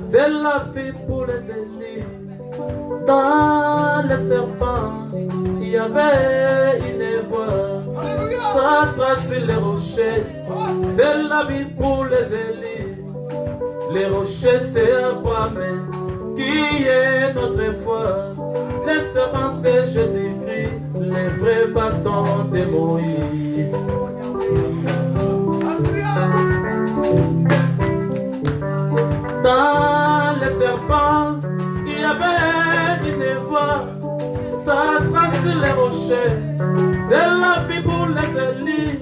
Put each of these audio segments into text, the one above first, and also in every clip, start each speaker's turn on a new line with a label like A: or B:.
A: c'est la vie pour les élis. Dans les serpents, il y avait une voie, ça trace les rochers, c'est la vie pour les élis. Les rochers, c'est Abraham qui est notre foi. Les serpents, c'est Jésus-Christ, les vrais bâtons de Moïse. Dans les serpents, il y avait une voie, ça trace les rochers, c'est la vie pour les élis.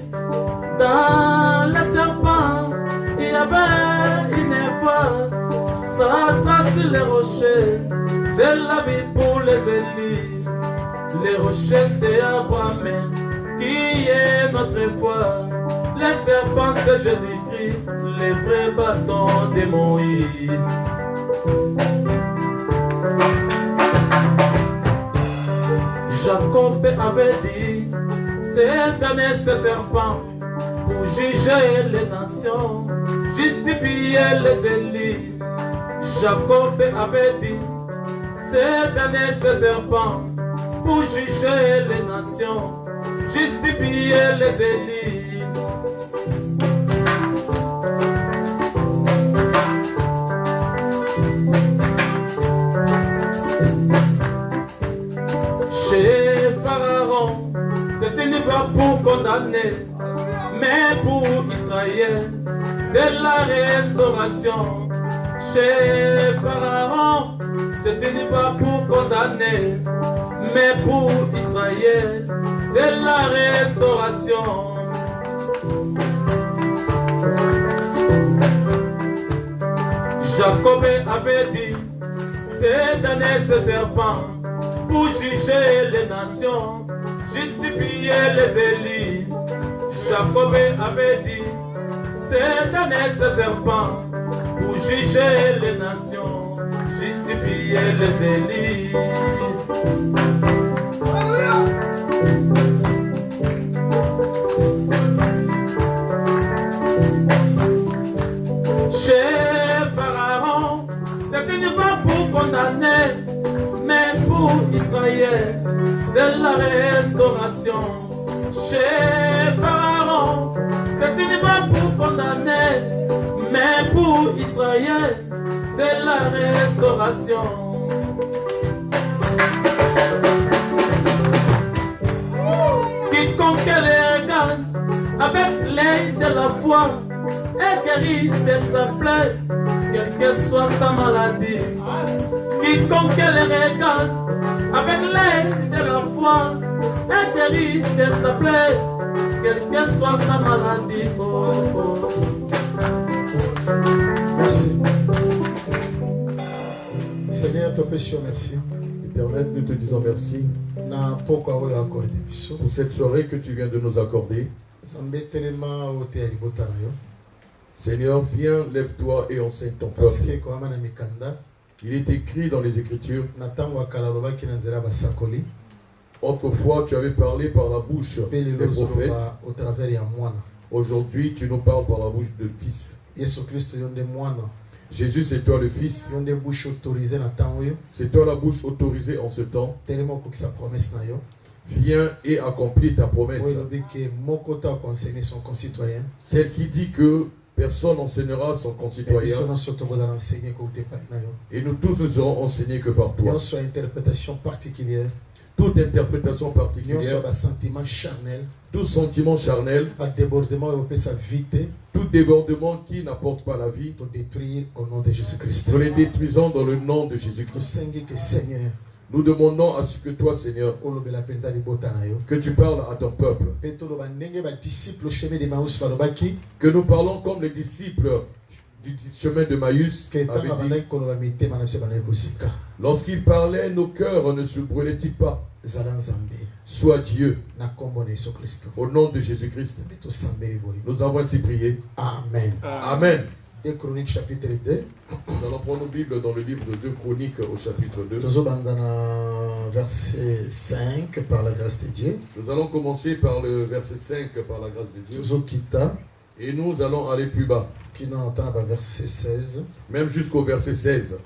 A: Dans les serpents, il y avait une voie, ça trace les rochers, c'est la vie pour les élis. Les rochers, c'est Abraham qui est notre foi. Les serpents, c'est Jésus-Christ, les vrais bâtons de Moïse. Jacob avait dit, c'est dernier ce serpent pour juger les nations, justifier les élis. Jacob avait dit, c'est dernier ce serpent pour juger les nations, justifier les élis. Chez Pharaon, c'était une voie pour condamner, mais pour Israël, c'est la restauration. Chez Pharaon, c'était une voie pour condamner, mais pour Israël, c'est la restauration. Jacob avait dit, c'est donner ce serpent pour juger les nations, justifier les élis. Jacob avait dit, c'est donner ce serpent pour juger les nations, justifier les élis. Chez Pharaon, c'est une voie pour condamner, mais pour Israël, c'est la restauration. Chez Pharaon, c'est une voie pour condamner, mais pour Israël, c'est la restauration. Quiconque les regarde avec l'œil de la foi est guéri de sa plaie, quelle que soit sa maladie. Quiconque les regarde avec l'œil de la foi est guéri de sa plaie, quelle que soit sa maladie. Oh, oh.
B: Merci. Seigneur, te péchons merci.
C: Éternel, nous te disons merci pour cette soirée que tu viens de nous accorder. Seigneur, viens, lève-toi et enseigne ton peuple. Il est écrit dans les Écritures, autrefois tu avais parlé par la bouche des prophètes. Aujourd'hui, tu nous parles par la bouche de Fils. Jésus, c'est toi le Fils. C'est toi la bouche autorisée en ce temps. Viens et accomplis ta promesse. Celle qui dit que personne n'enseignera son concitoyen. Et nous tous ne serons enseignés que par toi. Toute interprétation particulière, tout sentiment charnel, tout débordement qui n'apporte pas la vie, nous les détruisons dans le nom de Jésus-Christ. Nous demandons à ce que toi, Seigneur, que tu parles à ton peuple, que nous parlons comme les disciples du chemin de Maïs avaient dit. Lorsqu'ils parlaient, nos cœurs ne se brûlaient-ils pas? Sois Dieu. Au nom de Jésus-Christ, nous avons ainsi prié.
B: Amen.
C: Amen.
B: 2 Chroniques chapitre 2.
C: Nous allons prendre nos Bibles dans le livre de 2 Chroniques au chapitre 2.
B: Verset 5 par la grâce de Dieu.
C: Nous allons commencer par le verset 5 par la grâce de Dieu. Et nous allons aller plus bas.
B: Verset 16.
C: Même jusqu'au verset 16.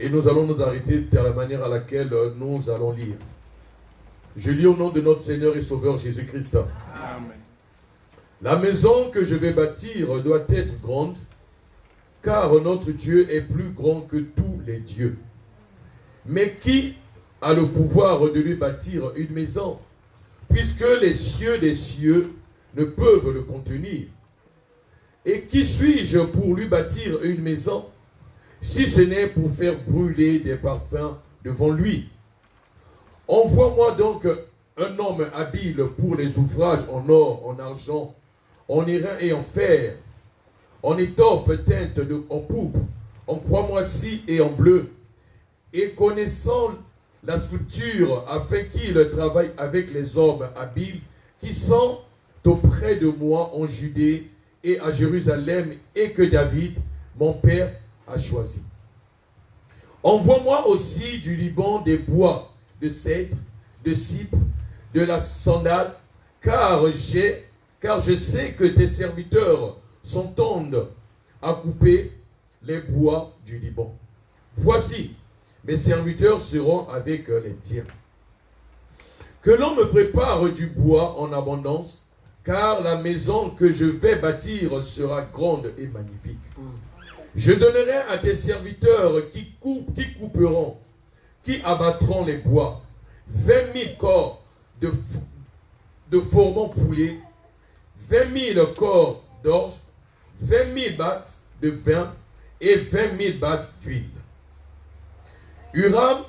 C: Et nous allons nous arrêter de la manière à laquelle nous allons lire. Je lis au nom de notre Seigneur et Sauveur Jésus-Christ.
D: Amen.
C: La maison que je vais bâtir doit être grande, car notre Dieu est plus grand que tous les dieux. Mais qui a le pouvoir de lui bâtir une maison, puisque les cieux des cieux ne peuvent le contenir? Et qui suis-je pour lui bâtir une maison, si ce n'est pour faire brûler des parfums devant lui? Envoie-moi donc un homme habile pour les ouvrages en or, en argent, en airain et en fer, en étoffe teinte en pourpre, en croix moisie et en bleu, et connaissant la sculpture, afin qu'il travaille avec les hommes habiles qui sont auprès de moi en Judée et à Jérusalem, et que David, mon père, a choisi. Envoie-moi aussi du Liban des bois de cèdre, de cypre, de la sandale, car je sais que tes serviteurs s'entendent à couper les bois du Liban. Voici, mes serviteurs seront avec les tiens. Que l'on me prépare du bois en abondance, car la maison que je vais bâtir sera grande et magnifique. Je donnerai à tes serviteurs qui couperont, qui abattront les bois, 20 000 corps de formants foulés, 20 000 corps d'orge, 20 000 battes de vin et 20 000 battes d'huile. Huram,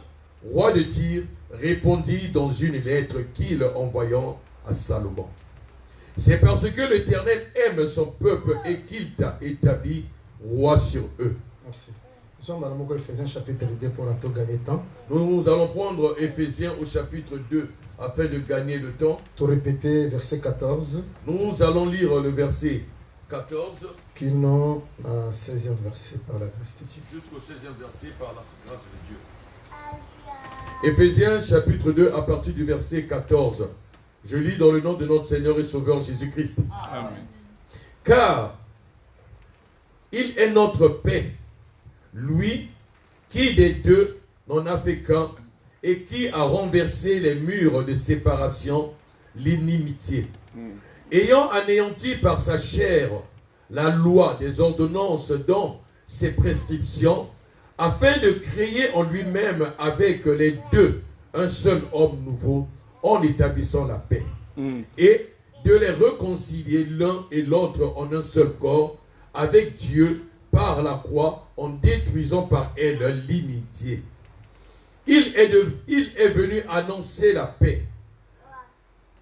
C: roi de Tyr, répondit dans une lettre qu'il envoyant à Salomon. C'est parce que l'Éternel aime son peuple et qu'il t'a établi roi sur eux.
B: Merci. Nous sommes dans Éphésiens chapitre 2 pour gagner temps.
C: Nous allons prendre Éphésiens au chapitre 2 afin de gagner le temps.
B: Tout répéter verset 14.
C: Nous allons lire le verset 14.
B: Qui n'ont 16e verset par la grâce de Dieu.
C: Jusqu'au 16e verset par la grâce de Dieu. Éphésiens chapitre 2 à partir du verset 14. Je lis dans le nom de notre Seigneur et Sauveur Jésus-Christ.
D: Amen.
C: Car il est notre paix, lui qui des deux n'en a fait qu'un et qui a renversé les murs de séparation, l'inimitié, ayant anéanti par sa chair la loi des ordonnances dans ses prescriptions, afin de créer en lui-même avec les deux un seul homme nouveau, en établissant la paix, et de les réconcilier l'un et l'autre en un seul corps, avec Dieu par la croix, en détruisant par elle l'inimitié. Il est venu annoncer la paix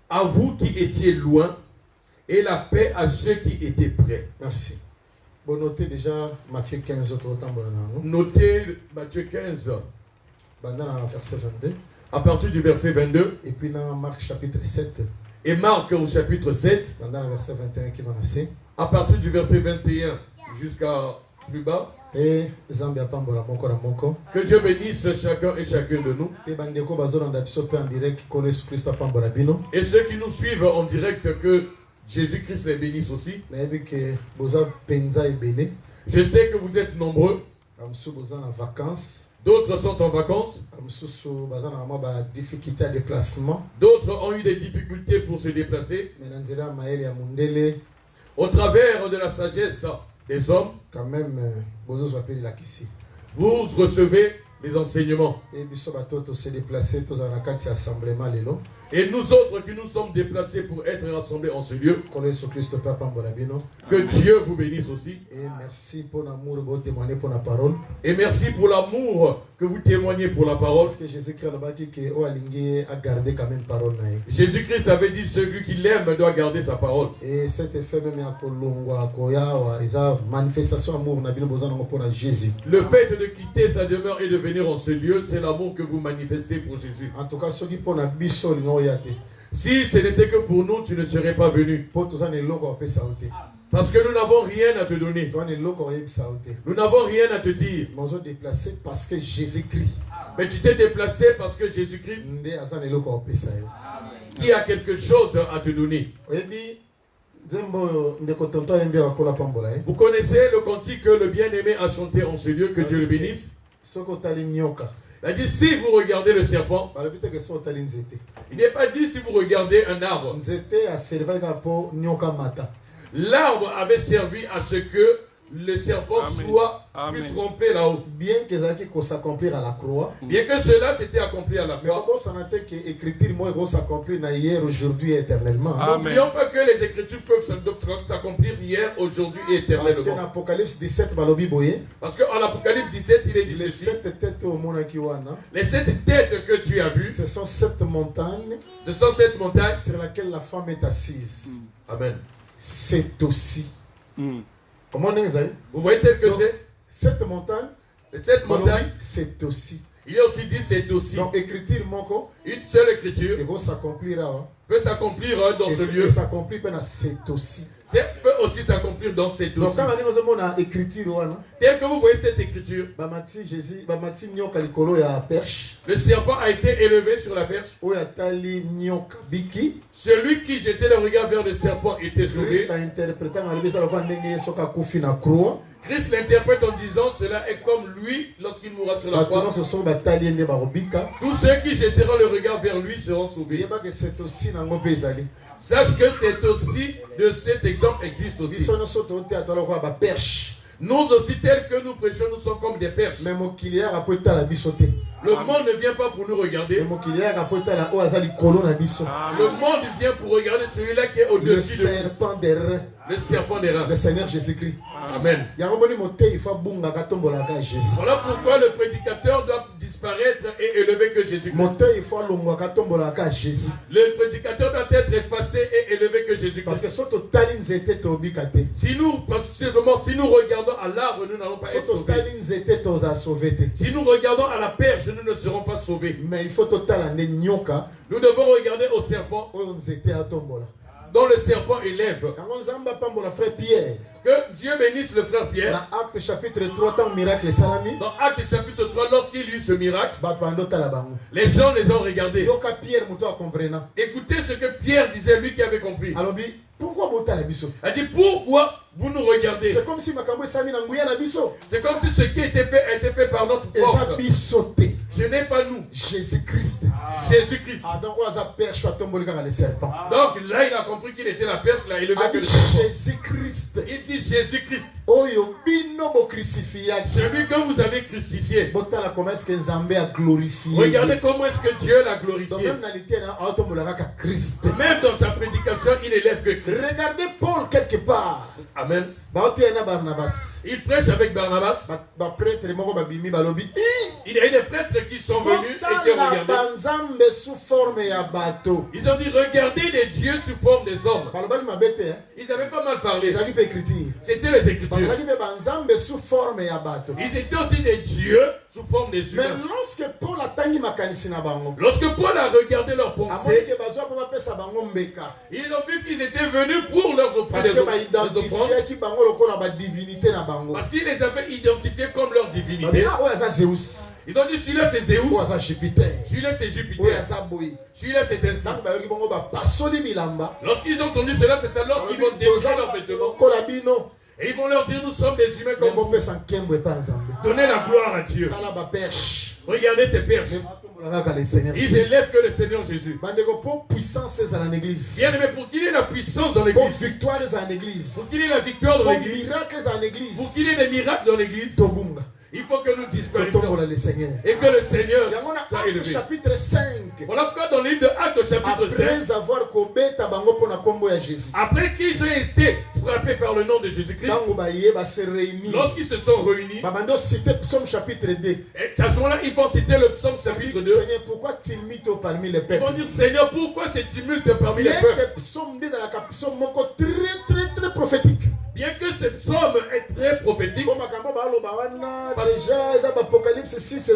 C: à vous qui étiez loin, et la paix à ceux qui étaient près.
B: Merci. Bon, notez déjà Matthieu 15,
C: notez Matthieu 15,
B: verset 22.
C: À partir du verset 22.
B: Et puis dans Marc chapitre 7.
C: Et Marc au chapitre 7.
B: Dans le verset 21 qui va nascer.
C: À partir du verset 21 jusqu'à plus bas.
B: Et
C: que Dieu bénisse chacun et chacune de nous. Et ceux qui nous suivent en direct, que Jésus-Christ les bénisse aussi. Je sais que vous êtes nombreux. D'autres sont en vacances. D'autres ont eu des difficultés pour se déplacer. Au travers de la sagesse des hommes,
B: quand même,
C: vous recevez les enseignements. Et nous autres qui nous sommes déplacés pour être rassemblés en ce lieu, que Dieu vous bénisse aussi.
B: Et merci pour l'amour que vous témoignez pour la parole.
C: Et merci pour l'amour que vous témoignez pour la parole.
B: Parce que
C: Jésus-Christ avait dit celui qui l'aime doit garder sa parole.
B: Et cet effet même manifestation amour pour Jésus.
C: Le fait de quitter sa demeure et de venir en ce lieu, c'est l'amour que vous manifestez pour Jésus.
B: En tout cas, ceux qui pour
C: si ce n'était que pour nous, tu ne serais pas venu. Parce que nous n'avons rien à te donner. Nous n'avons rien à te dire.
B: Parce que Jésus-Christ.
C: Mais tu t'es déplacé parce que Jésus-Christ qui a quelque chose à te donner. Vous connaissez le cantique que le bien-aimé a chanté en ce lieu, que Dieu le bénisse. Il a dit si vous regardez le serpent, il n'est pas dit si vous regardez un arbre. L'arbre avait servi à ce que le serpent puisse remplir là-haut.
B: Bien que s'accomplir à la croix.
C: Bien que cela s'était accompli à la croix. N'oublions pas que les Écritures peuvent s'accomplir hier, aujourd'hui et éternellement. Parce qu'en Apocalypse 17, il est dit ceci. Les 7 têtes que tu as vues,
B: ce sont 7 montagnes.
C: Ce sont 7 montagnes
B: sur lesquelles la femme est assise.
C: Amen.
B: C'est aussi. Comment
C: vous voyez tel que c'est?
B: Cette montagne, c'est aussi.
C: Il est aussi dit c'est aussi.
B: Donc écriture,
C: une seule écriture
B: peut s'accomplir
C: dans ce lieu.
B: C'est aussi.
C: Peut aussi s'accomplir dans cette aussi. Tel que vous voyez cette écriture, le serpent a été élevé sur la perche. Celui qui jetait le regard vers le serpent était sauvé. Christ l'interprète en disant cela est comme lui lorsqu'il mourra sur la croix. Tous ceux qui jetteront le regard vers lui seront sauvés. Sache que c'est aussi de cet exemple existe aussi. Nous aussi, tels que nous prêchons, nous sommes comme des perches. Le monde ne vient pas pour nous regarder. Le monde vient pour regarder celui-là qui est au-dessus de nous. Le serpent des reins.
B: Le Seigneur Jésus-Christ.
C: Amen. Voilà pourquoi le prédicateur doit disparaître et élever que Jésus-Christ. Le prédicateur doit être effacé et élevé que Jésus-Christ.
B: Parce que
C: si nous regardons à l'arbre, nous n'allons pas être sauvés. Si nous regardons à la perche, nous ne serons pas sauvés.
B: Mais il faut
C: nous devons regarder au serpent dont le serpent élève. Que Dieu bénisse le frère Pierre.
B: Dans Acte chapitre 3,
C: dans Acte chapitre 3, lorsqu'il eut ce miracle, les gens les ont regardés. Écoutez ce que Pierre disait, lui qui avait compris.
B: Pourquoi vous
C: a dit pourquoi vous nous regardez?
B: C'est comme si ce
C: qui était fait par notre force. Ce n'est pas nous.
B: Jésus-Christ.
C: Jésus-Christ.
B: Donc
C: là il a compris qu'il était la perche, il a élevé que le
B: serpent. Jésus-Christ.
C: Il dit Jésus-Christ.
B: Celui
C: que vous avez crucifié.
B: Regardez
C: comment est-ce que Dieu l'a glorifié. Même dans sa prédication, il élève que Christ.
B: Regardez Paul quelque part.
C: Amen.
B: Il
C: prêche avec Barnabas. Il y a des prêtres qui sont venus et qui ont regardé. Ils ont dit regardez les dieux sous forme des hommes. Ils avaient pas mal parlé. C'était les Écritures. Ils étaient aussi des dieux sous forme des humains.
B: Mais lorsque Paul a
C: regardé leurs pensées, ils ont vu qu'ils étaient venus pour leur offrir des offrandes. Parce qu'ils les avaient identifiés comme leur divinité. Ils ont dit celui-là c'est Zeus, celui-là c'est Jupiter, celui-là c'est ainsi. Lorsqu'ils ont entendu cela, c'est alors qu'ils vont déchirer leurs vêtements. Et ils vont leur dire nous sommes des humains comme vous. Donnez la gloire à Dieu. Regardez ces perches. Ils élèvent que le Seigneur Jésus. Bien aimé, pour qu'il ait la puissance dans l'église, pour qu'il ait la victoire dans l'église, pour qu'il ait des miracles dans l'église, il faut que nous disparaissions et que le Seigneur soit élevé.
B: Chapitre 5.
C: Voilà pourquoi dans le livre de Actes chapitre 5, après qu'ils ont été frappés par le nom de Jésus-Christ, lorsqu'ils se sont réunis, et à ce moment-là, ils vont citer le psaume chapitre 2.
B: Seigneur, pourquoi tumulte parmi les peuples?
C: Ils vont dire Seigneur, pourquoi c'est tumulte parmi les peuples?
B: Très prophétique.
C: Bien que ce psaume est très prophétique,
B: déjà Apocalypse 6,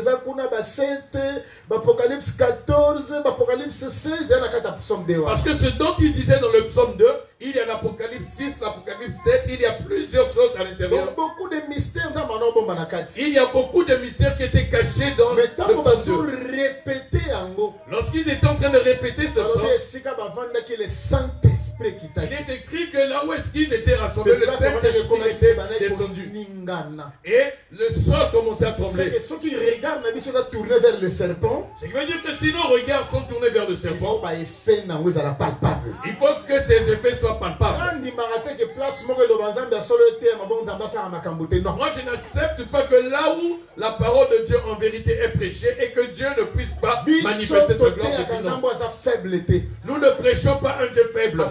B: Apocalypse 14, Apocalypse 16,
C: parce que ce dont il disait dans le psaume 2, il y a l'Apocalypse 6, l'Apocalypse 7, il y a plusieurs choses à l'intérieur.
B: Beaucoup de mystères dans
C: il y a beaucoup de mystères qui étaient cachés dans le psaume 2. Lorsqu'ils étaient en train de répéter ce psaume, Il est écrit que là où est-ce qu'ils étaient rassemblés, le Saint-Esprit était descendu. Et le sol commençait à trembler.
B: C'est ceux qui regardent, mais ils sont tournés vers le serpent.
C: Ce qui veut dire que si nos regards sont tournés vers le serpent,
B: il
C: faut que ces effets soient palpables. Moi, je n'accepte pas que là où la parole de Dieu en vérité est prêchée et que Dieu ne puisse pas manifester sa gloire. Nous ne prêchons pas un Dieu faible.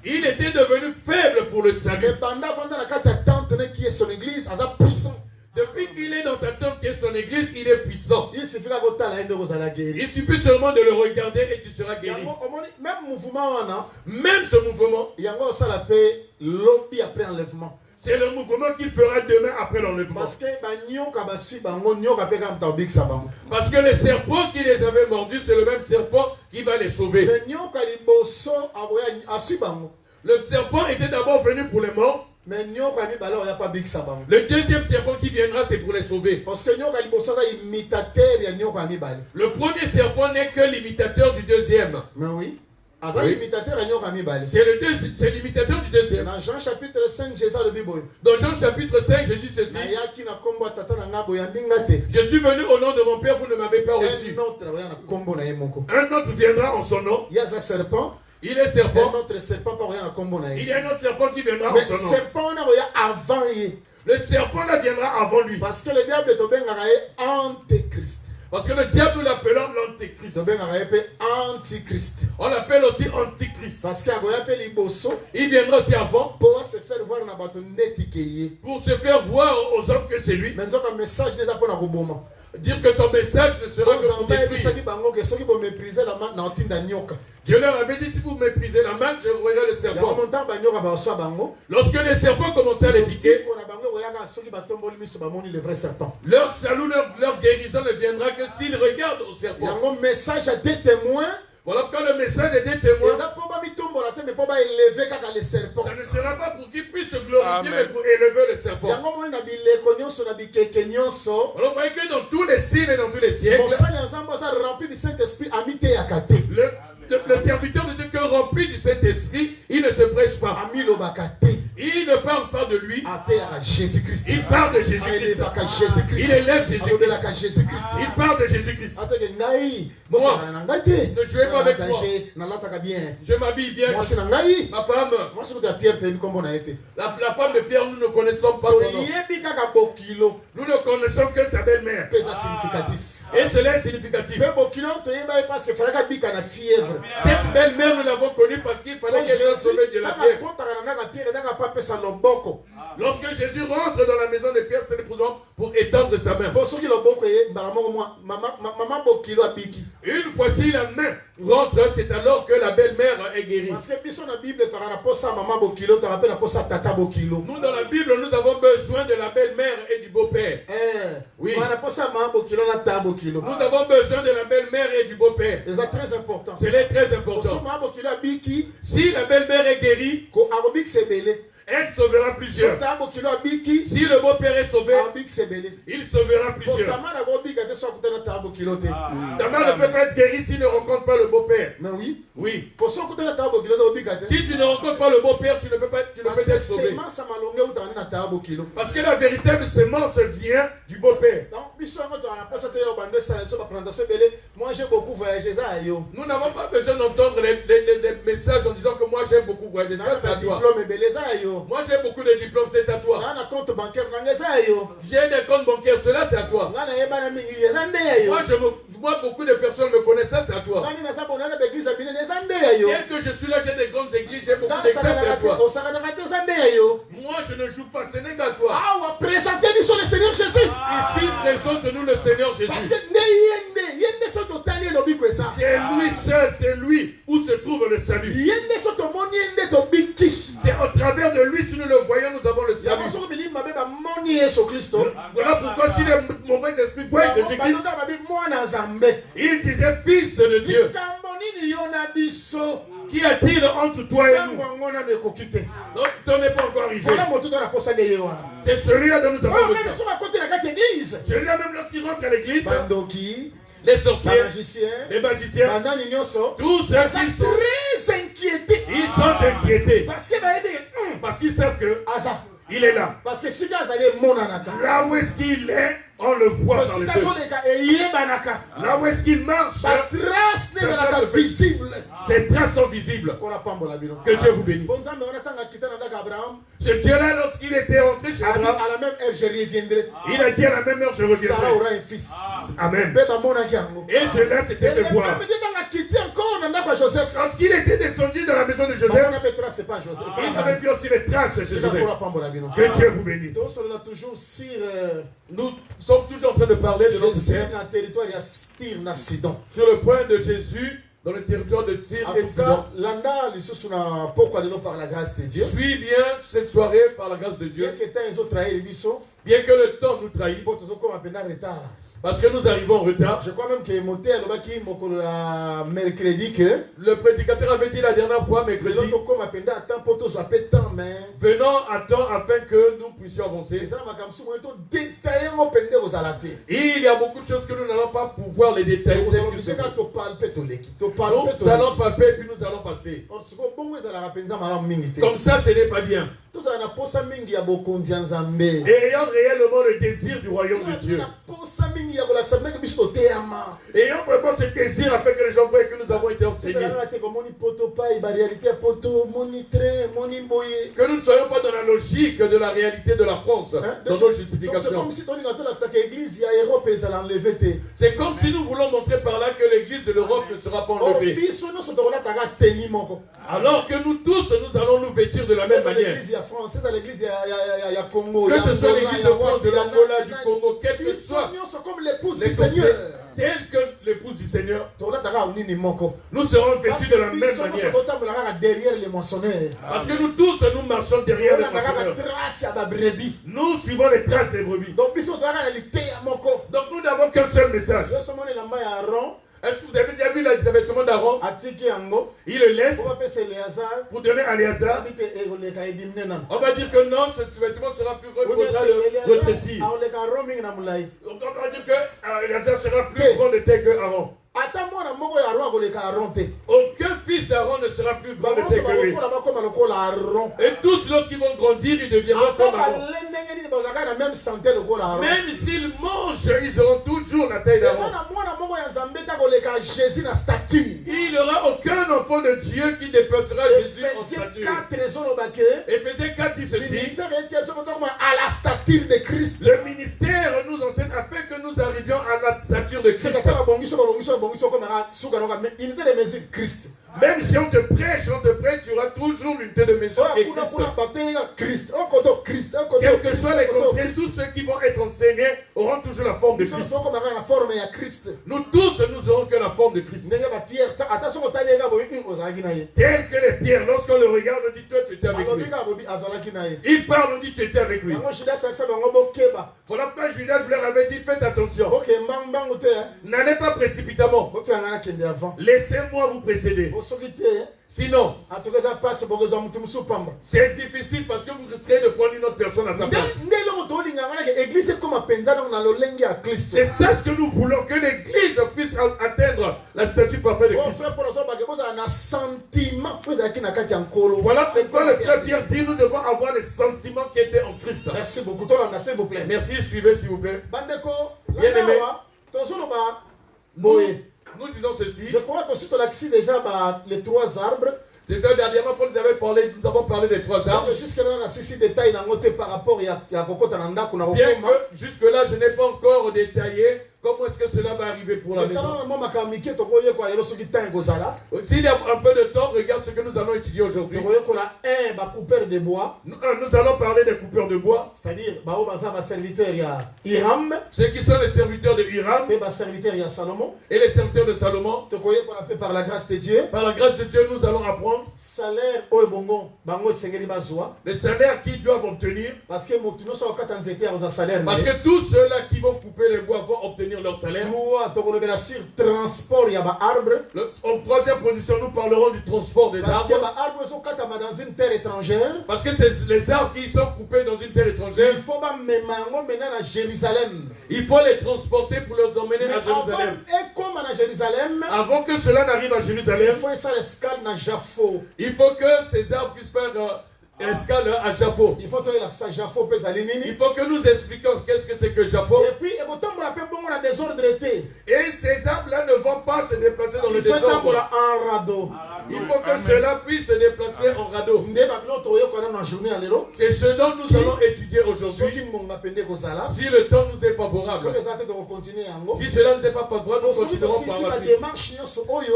C: Il était devenu faible pour le salut. Depuis qu'il est dans sa tente qui est son église, il est puissant. Il suffit seulement de le regarder et tu seras guéri. Même ce mouvement, c'est le mouvement qu'il fera demain après l'enlèvement. Parce que le serpent qui les avait mordus, c'est le même serpent qui va les sauver. Le serpent était d'abord venu pour les morts. Le deuxième serpent qui viendra, c'est pour les sauver. Le premier serpent n'est que l'imitateur du deuxième.
B: Oui.
C: Oui. C'est l'imitateur du deuxième.
B: Dans Jean chapitre 5, Jésus le Bible.
C: Dans Jean chapitre 5, je dis ceci. Je suis venu au nom de mon Père, vous ne m'avez pas reçu. Un autre viendra en son nom.
B: Il y a un serpent.
C: Il est serpent.
B: Il
C: y a un autre serpent qui viendra en son nom. Le serpent là viendra avant lui.
B: Parce que le diable est antéchrist.
C: Parce que le diable nous l'appelons l'antéchrist. On l'appelle aussi antichrist.
B: Parce qu'il
C: viendra aussi avant.
B: Pour se faire voir
C: aux hommes que c'est lui. Dire que son message ne sera que pour détruire. Dieu leur avait dit, si vous méprisez la main, je verrai le serpent. Lorsque les serpents commençaient à les piquer, leur salut, leur guérison ne viendra que s'ils regardent au serpent. Voilà quand le message est des témoins. Ça ne sera pas pour qu'ils puissent se glorifier, mais pour élever le serpent. Alors, vous voyez que dans tous les signes et dans tous les siècles, le serviteur de Dieu qui est rempli du Saint-Esprit, il ne se prêche pas. Il ne parle pas de lui. Il parle de Jésus-Christ. Il élève Jésus-Christ. Il parle de Jésus-Christ. Moi, ne jouez pas avec moi. Je m'habille bien. Ma femme. La femme de Pierre, nous ne connaissons pas son nom. Nous ne connaissons que sa belle-mère. Et cela est significatif. Cette belle-mère, nous l'avons connue parce qu'il fallait qu'elle soit sauvée de la pierre. Lorsque Jésus rentre dans la maison de Pierre, c'est pour étendre sa main. Une fois si la main rentre, c'est alors que la belle-mère est guérie. Nous, dans la Bible, nous avons besoin de la belle-mère et du beau-père. Oui. Nous avons besoin de la belle-mère et du beau-père.
B: C'est très important.
C: C'est très important. Si la belle-mère est guérie, elle sauvera plusieurs. Si le beau-père est sauvé, il sauvra plusieurs. Ta mère ne peut pas être guérie s'il ne rencontre pas le beau-père.
B: Mais oui.
C: Oui. Si tu ne rencontres pas le beau-père, tu ne peux pas être sauvé. Parce que la véritable semence vient du beau-père.
B: Moi j'ai beaucoup voyagé.
C: Nous n'avons pas besoin d'entendre les messages en disant que moi j'aime beaucoup voyager. Ça, c'est à toi. Moi j'ai beaucoup de diplômes, c'est à toi. J'ai des comptes bancaires, cela c'est à toi. Moi beaucoup de personnes me connaissent, ça c'est à toi. Bien que je suis là, j'ai des grandes églises, j'ai beaucoup d'églises, c'est à toi. Moi je ne joue pas, ce n'est qu'à toi.
B: Présentez-nous sur le Seigneur Jésus.
C: Ici présente-nous le Seigneur Jésus. C'est lui seul, c'est lui où se trouve le salut. C'est au travers de lui, si nous le voyons, nous avons le salut. Voilà pourquoi si les mauvais esprits voient Jésus-Christ, il disait fils de Dieu. Qu'y a-t-il entre toi et nous? Donc, ton n'est pas encore arrivé. C'est celui-là dont nous avons besoin. Celui-là même lorsqu'il rentre à l'église, les sorciers,
B: les magiciens,
C: tous ceux qui sont
B: très inquiétés.
C: Ils sont inquiétés.
B: Parce
C: qu'ils savent que il est là.
B: Parce que si là
C: où est-ce qu'il est, on le voit dans les yeux. Là où est-ce qu'il marche, ces traces sont visibles. Que Dieu vous bénisse. Ce Dieu-là, lorsqu'il était entré chez Abraham,
B: à la même heure, je reviendrai.
C: Il a dit à la même heure, je reviendrai.
B: Sarah aura un fils.
C: Amen. Et cela, c'était de voir. Lorsqu'il était descendu dans la maison de Joseph, il avait vu aussi les traces chez Joseph. Que Dieu vous bénisse. Nous sommes toujours en train de parler de notre terre. Sur le point de Jésus dans le territoire de Tyr et Sidon. Suis bien cette soirée par la grâce de Dieu. Bien que le temps nous trahisse. Parce que nous arrivons en retard.
B: Je crois même que mercredi que
C: le prédicateur avait dit la dernière fois mercredi. Venons à temps afin que nous puissions avancer. Il y a beaucoup de choses que nous n'allons pas pouvoir les détailler. Nous allons palper et puis nous allons passer. Comme ça, ce n'est pas bien. Et ayant réellement le désir du royaume de Dieu. Ayant vraiment ce désir afin que les gens voient que nous avons été enseignés. Que nous ne soyons pas dans la logique de la réalité de la France, dans notre justification. C'est comme si nous voulons montrer par là que l'église de l'Europe ne sera pas enlevée. Alors que nous tous, nous allons nous vêtir de la même manière. Que ce soit l'église de France, de l'Angola, du Congo, quel que soit
B: l'épouse du Seigneur.
C: Tel que l'épouse du Seigneur, nous serons vêtus de la même manière. Parce que nous tous, nous marchons derrière les mensonges. Nous suivons les traces des brebis. Donc nous n'avons qu'un seul message. Est-ce que vous avez déjà vu les vêtements d'Aaron? Il le laisse pour donner à Léazar. On va dire que non, ce vêtement sera plus gros, il faudra le rétrécir. On va dire que Léazar sera plus grand de taille que Aaron. Aucun fils d'Aaron ne sera plus grand de taille que lui. Et tous, lorsqu'ils vont grandir, ils deviendront comme Aaron. Même s'ils mangent, ils auront toujours la taille d'Aaron. Il n'y aura aucun enfant de Dieu qui dépassera Jésus en stature. Éphésiens 4 dit ceci.
B: À la stature de Christ.
C: Le ministère nous enseigne afin que nous arrivions à la stature de Christ. Même si on te prêche, tu auras toujours l'unité de mesure et Christ. Quel que soit les contrées, tous ceux qui vont être enseignés auront toujours la forme de Christ. Nous tous, nous aurons que la forme de Christ. Tel que les pierres, lorsqu'on le regarde, on dit toi tu étais avec lui. Il parle, on dit tu étais avec lui. Voilà pourquoi Judas leur avait dit faites attention. N'allez pas précipitamment. Laissez-moi vous précéder. Sinon, c'est difficile parce que vous risquez de prendre une autre personne à sa place. C'est ça ce que nous voulons, que l'église puisse atteindre la statue parfaite de Christ. Voilà pourquoi le frère Pierre dit nous devons avoir les sentiments qui étaient en Christ.
B: Merci beaucoup. S'il vous plaît.
C: Merci, suivez s'il vous plaît. Bien aimé. Nous disons ceci.
B: Je crois que si tu l'as déjà les 3 arbres.
C: Dernièrement, quand nous avons parlé des 3 arbres.
B: Par rapport à
C: bien que jusque-là, je n'ai pas encore détaillé comment est-ce que cela va arriver pour la maison. S'il y a un peu de temps, regarde ce que nous allons étudier aujourd'hui. Nous allons parler des coupeurs de bois.
B: C'est-à-dire,
C: ceux qui sont les serviteurs de Hiram et les serviteurs de Salomon.
B: Par la grâce de Dieu.
C: Par la grâce de Dieu, nous allons apprendre les salaires qu'ils doivent obtenir. Parce que tous ceux-là qui vont couper les bois vont obtenir obtenir leur salaire. En troisième position, nous parlerons du transport des arbres. Parce que c'est les arbres qui sont coupés dans une terre étrangère. Il faut les transporter pour les emmener à Jérusalem. Avant que cela n'arrive à Jérusalem, il faut que ces arbres puissent faire escale à Jaffo. Il faut que nous expliquions qu'est-ce que c'est que Jaffo. Et ces arbres-là ne vont pas se déplacer dans le désordre. Il faut que cela puisse se déplacer en radeau. C'est ce dont nous allons étudier aujourd'hui. Si le temps nous est favorable. Si cela nous est pas favorable, nous continuerons par la suite.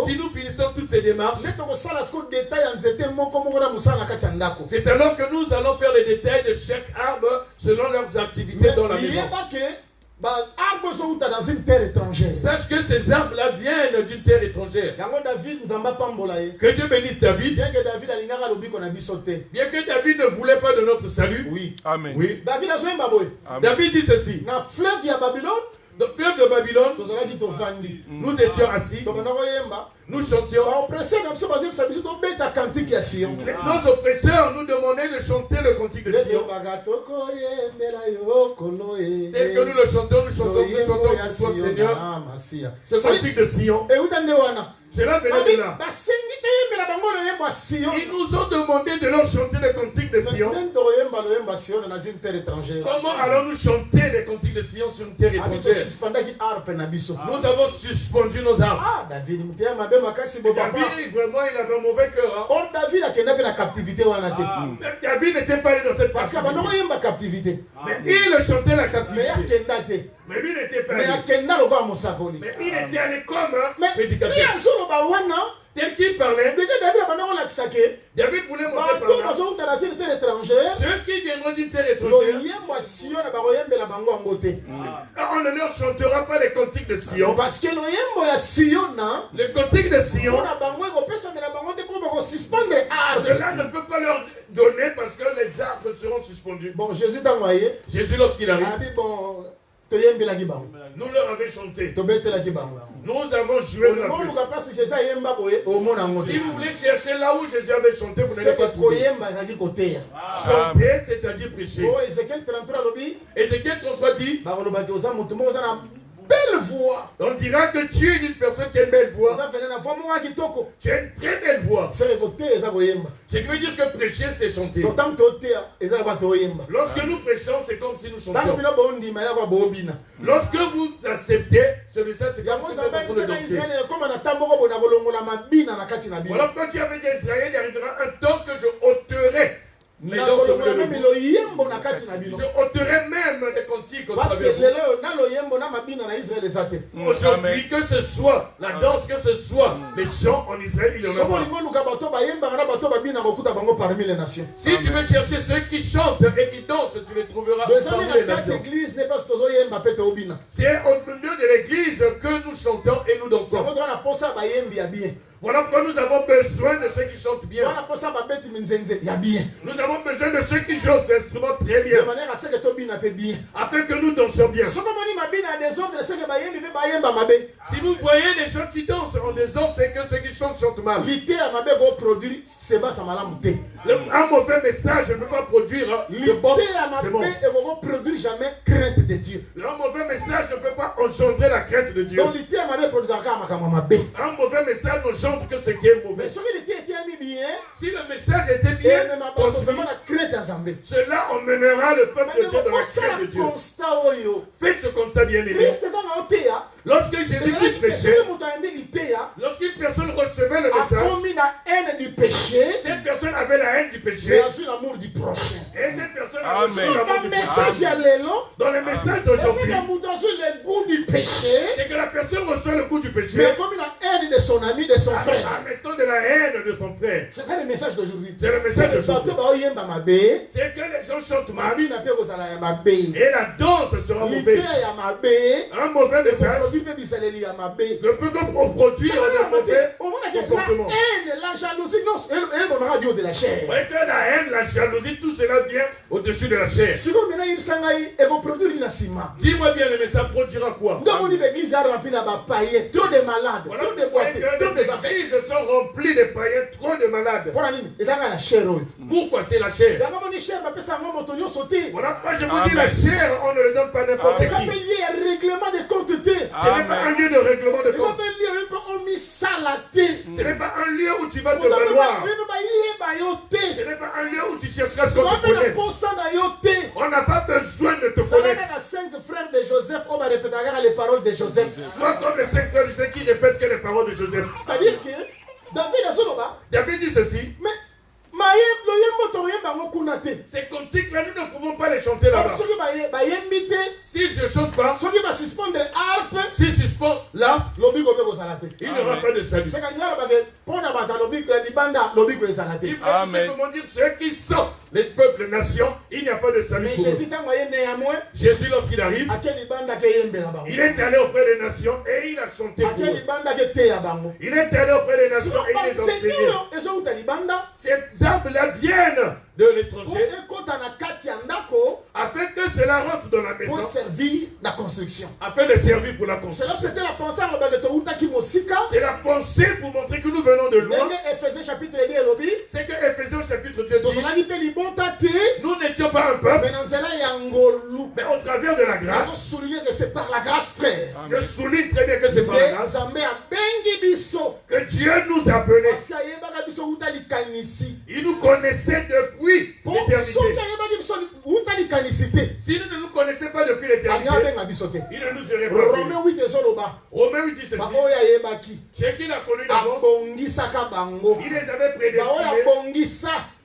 C: Si nous finissons toutes ces démarches, c'est alors que nous allons faire les détails de chaque arbre selon leurs activités dans la maison. Sache que ces arbres-là viennent d'une terre étrangère. Que Dieu bénisse David. Bien que David ne voulait pas de notre salut.
D: Oui. Amen.
C: Oui.
D: Amen.
C: David dit ceci. Dans le fleuve de Babylone, nous étions assis, nous chantions. Nos oppresseurs nous demandaient de chanter le cantique de Sion. Dès que nous le chantons, nous chantons pour toi, Seigneur, ce cantique de Sion. Cela venait de là. Ils nous ont demandé de leur chanter le cantique de Sion. Comment allons-nous chanter les cantiques de Sion sur une terre étrangère? Nous avons suspendu nos armes. David, vraiment, il avait un mauvais cœur. David n'était pas allé dans cette partie. Mais il chantait la captivité. Mais lui n'était pas allé. Mais il était allé comme médicateur. Tel qu'il parlait, David voulait montrer par là ceux qui viendront d'une terre étrangère. On ne leur chantera pas les cantiques de Sion. Parce que le cantique de Sion, cela ne peut pas leur donner parce que les arbres seront suspendus. Bon, Jésus lorsqu'il arrive, nous leur avons chanté. Nous avons joué de la pluie. Si vous voulez chercher là où Jésus avait chanté, vous n'allez pas trouver. Chanter, c'est-à-dire prêcher. Ézéchiel 33 dit, belle voix. On dira que tu es une personne qui a une belle voix. Tu as une très belle voix. Ce qui veut dire que prêcher, c'est chanter. Lorsque nous prêchons, c'est comme si nous chantions. Lorsque vous acceptez ce message, c'est comme si nous danser. Alors quand tu avais dit Israël, il arrivera un temps que je ôterai. Je ôterai même des cantiques aujourd'hui, que ce soit la danse, que ce soit les chants en Israël, il y en a pas. Si tu veux chercher ceux qui chantent et qui dansent, tu les trouveras parmi les nations. C'est au milieu de l'église que nous chantons et nous dansons. Voilà pourquoi nous avons besoin de ceux qui chantent bien. Nous avons besoin de ceux qui jouent ces instruments très bien. Afin que nous dansions bien. Si vous voyez les gens qui dansent en désordre, c'est que ceux qui chantent mal. Un mauvais message ne peut pas produire de bon semence. Un mauvais message ne peut pas engendrer la crainte de Dieu. Un mauvais message n'engendre que ce qui est mauvais. Si le message était bien, cela emmènera le peuple de Dieu dans la crainte de Dieu. Faites ce constat bien aimé. Lorsque Jésus-Christ péchait, lorsqu'une personne recevait le message, cette personne avait la haine du péché. Et cette personne a reçu l'amour du péché. Dans le message d'aujourd'hui, c'est que la personne reçoit le goût du péché.
D: Mais comme il a haine de son ami, de son frère.
C: Mettons
D: de la haine de son frère.
B: C'est ça le message d'aujourd'hui.
D: C'est le message d'aujourd'hui. C'est que les gens chantent mal. Et la danse sera mauvaise. Un mauvais message ne peut que produire un mauvais comportement.
B: La jalousie, non, de la chair.
D: Voyez que la haine, la jalousie, tout cela vient au-dessus de la chair. Dis-moi bien, mais ça produira quoi?
B: Trop de malades,
D: Voilà
B: trop de
D: pourquoi
B: boîtes, trop
D: les
B: de affaires.
D: églises sont remplies de païens, trop de malades. Pourquoi c'est la chair? Voilà pourquoi je vous dis la chair, on ne le donne pas n'importe qui.
B: Règlement de compte.
D: Ce n'est pas un lieu de règlement de compte.
B: Ce
D: Ce n'est pas un lieu où tu vas te valoir. Ce n'est pas un lieu où tu chercheras ce qu'on te connaisse. On n'a pas besoin de te connaître. Sois comme les 5 frères de Joseph qui répètent que les paroles de Joseph.
B: C'est-à-dire que
D: David dit ceci.
B: mais
D: Ces cantiques-là, nous ne pouvons pas les chanter là-bas. Si je ne chante pas, si je suspends là, il n'y aura pas de salut. Il faut tout simplement dire ceux qui sont les peuples, les nations, il n'y a pas de salut pour eux. Jésus, lorsqu'il arrive, il est allé auprès des nations et il a chanté pour eux. Il est allé auprès des nations et il les a enseignés. Ces arbres-là viennent de l'étranger afin que cela rentre dans la maison,
B: pour servir la construction.
D: afin de servir pour la construction.
B: C'était la pensée
D: C'est la pensée pour montrer que nous venons de loin.
B: chapitre
D: C'est que Ephésiens chapitre 2 dit, nous n'étions pas un peuple, mais au travers de la grâce.
B: c'est par la grâce, frère.
D: Je souligne très bien que c'est par la grâce que Dieu nous a appelés. Il nous connaissait depuis l'éternité. Si nous ne nous connaissions pas depuis l'éternité, il ne nous aurait pas appelés. Romains 8 dit ceci. Ceux qui l'ont connu d'avance, il les avait prédestinés.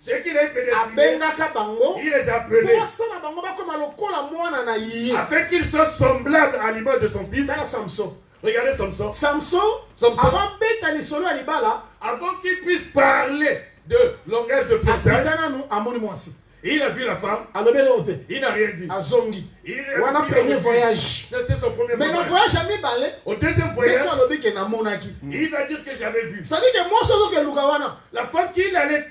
D: Ceux qui les prédestinés, il les a appelés afin qu'ils soient semblables à l'image de son fils. Regardez Samson. Avant qu'il puisse parler de langage de fiançailles, il a vu la femme, il n'a rien dit. C'était son premier voyage. Au deuxième voyage, il va dire que j'avais vu. La femme qu'il allait,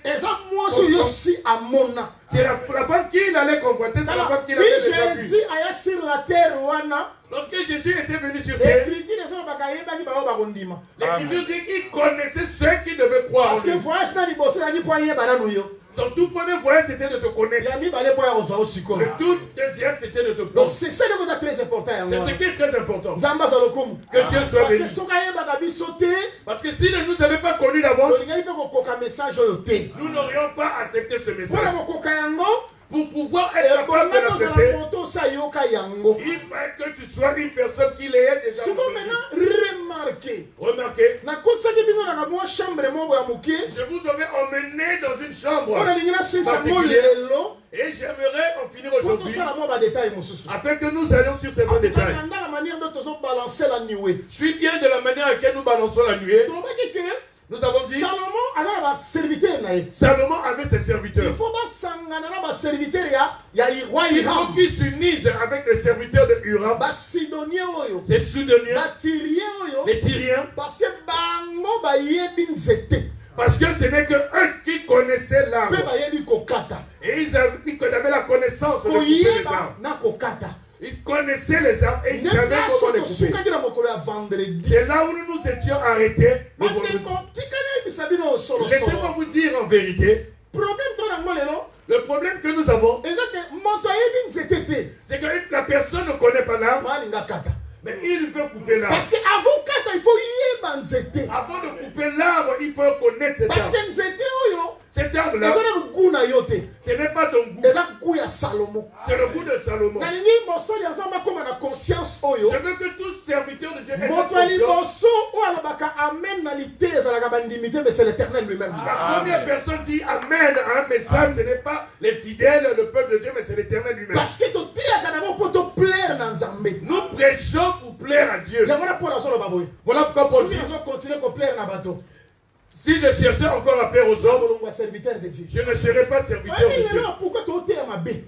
D: c'est la femme qu'il allait convoiter, c'est la femme qu'il avait déjà vue. Lorsque Jésus était venu sur terre, l'Écriture dit qu'il connaissait ceux qui devaient croire en lui. Son tout premier voyage, c'était de te connaître. Le tout deuxième, c'était de te prendre.
B: C'est ça qui est très important.
D: C'est ce qui est très important. Que Dieu soit béni. Parce que s'il ne nous avait pas connus d'avance, nous n'aurions pas accepté ce message. Pour pouvoir être capable de l'accepter, il faut que tu sois une personne qui l'ait déjà remarqué. Je vous avais emmené dans une chambre particulière et j'aimerais en finir aujourd'hui afin que nous allions sur ces bons détails. Je suis bien de la manière à laquelle nous balançons la nuée. Nous avons dit Salomon avait ses serviteurs. Il faut qu'ils s'unissent avec les serviteurs de Huram, les Sidoniens, les Tyriens, parce que ce n'est que eux qui connaissaient l'arbre. Et ils avaient la connaissance de couper les arbres. Ils connaissaient les arbres et ils savaient comment les couper. C'est là où nous nous étions arrêtés. Laissez-moi vous dire en vérité, le problème que nous avons, c'est que la personne ne connaît pas l'arbre, mais il veut couper l'arbre.
B: Parce qu'avant il faut
D: avant de couper l'arbre, il faut connaître cet arbre. Cet arbre-là, ce n'est pas ton goût. C'est le goût de Salomon. Je veux que tous serviteurs de Dieu aient cette conscience. La première personne dit Amen à un message, ce n'est pas les fidèles, le peuple de Dieu, mais c'est l'Éternel lui-même. Nous prêchons pour plaire à Dieu. Voilà pourquoi Paul dit Si je cherchais encore à plaire aux hommes,
B: serviteur de Dieu.
D: je ne serais pas serviteur de Dieu.
B: Pourquoi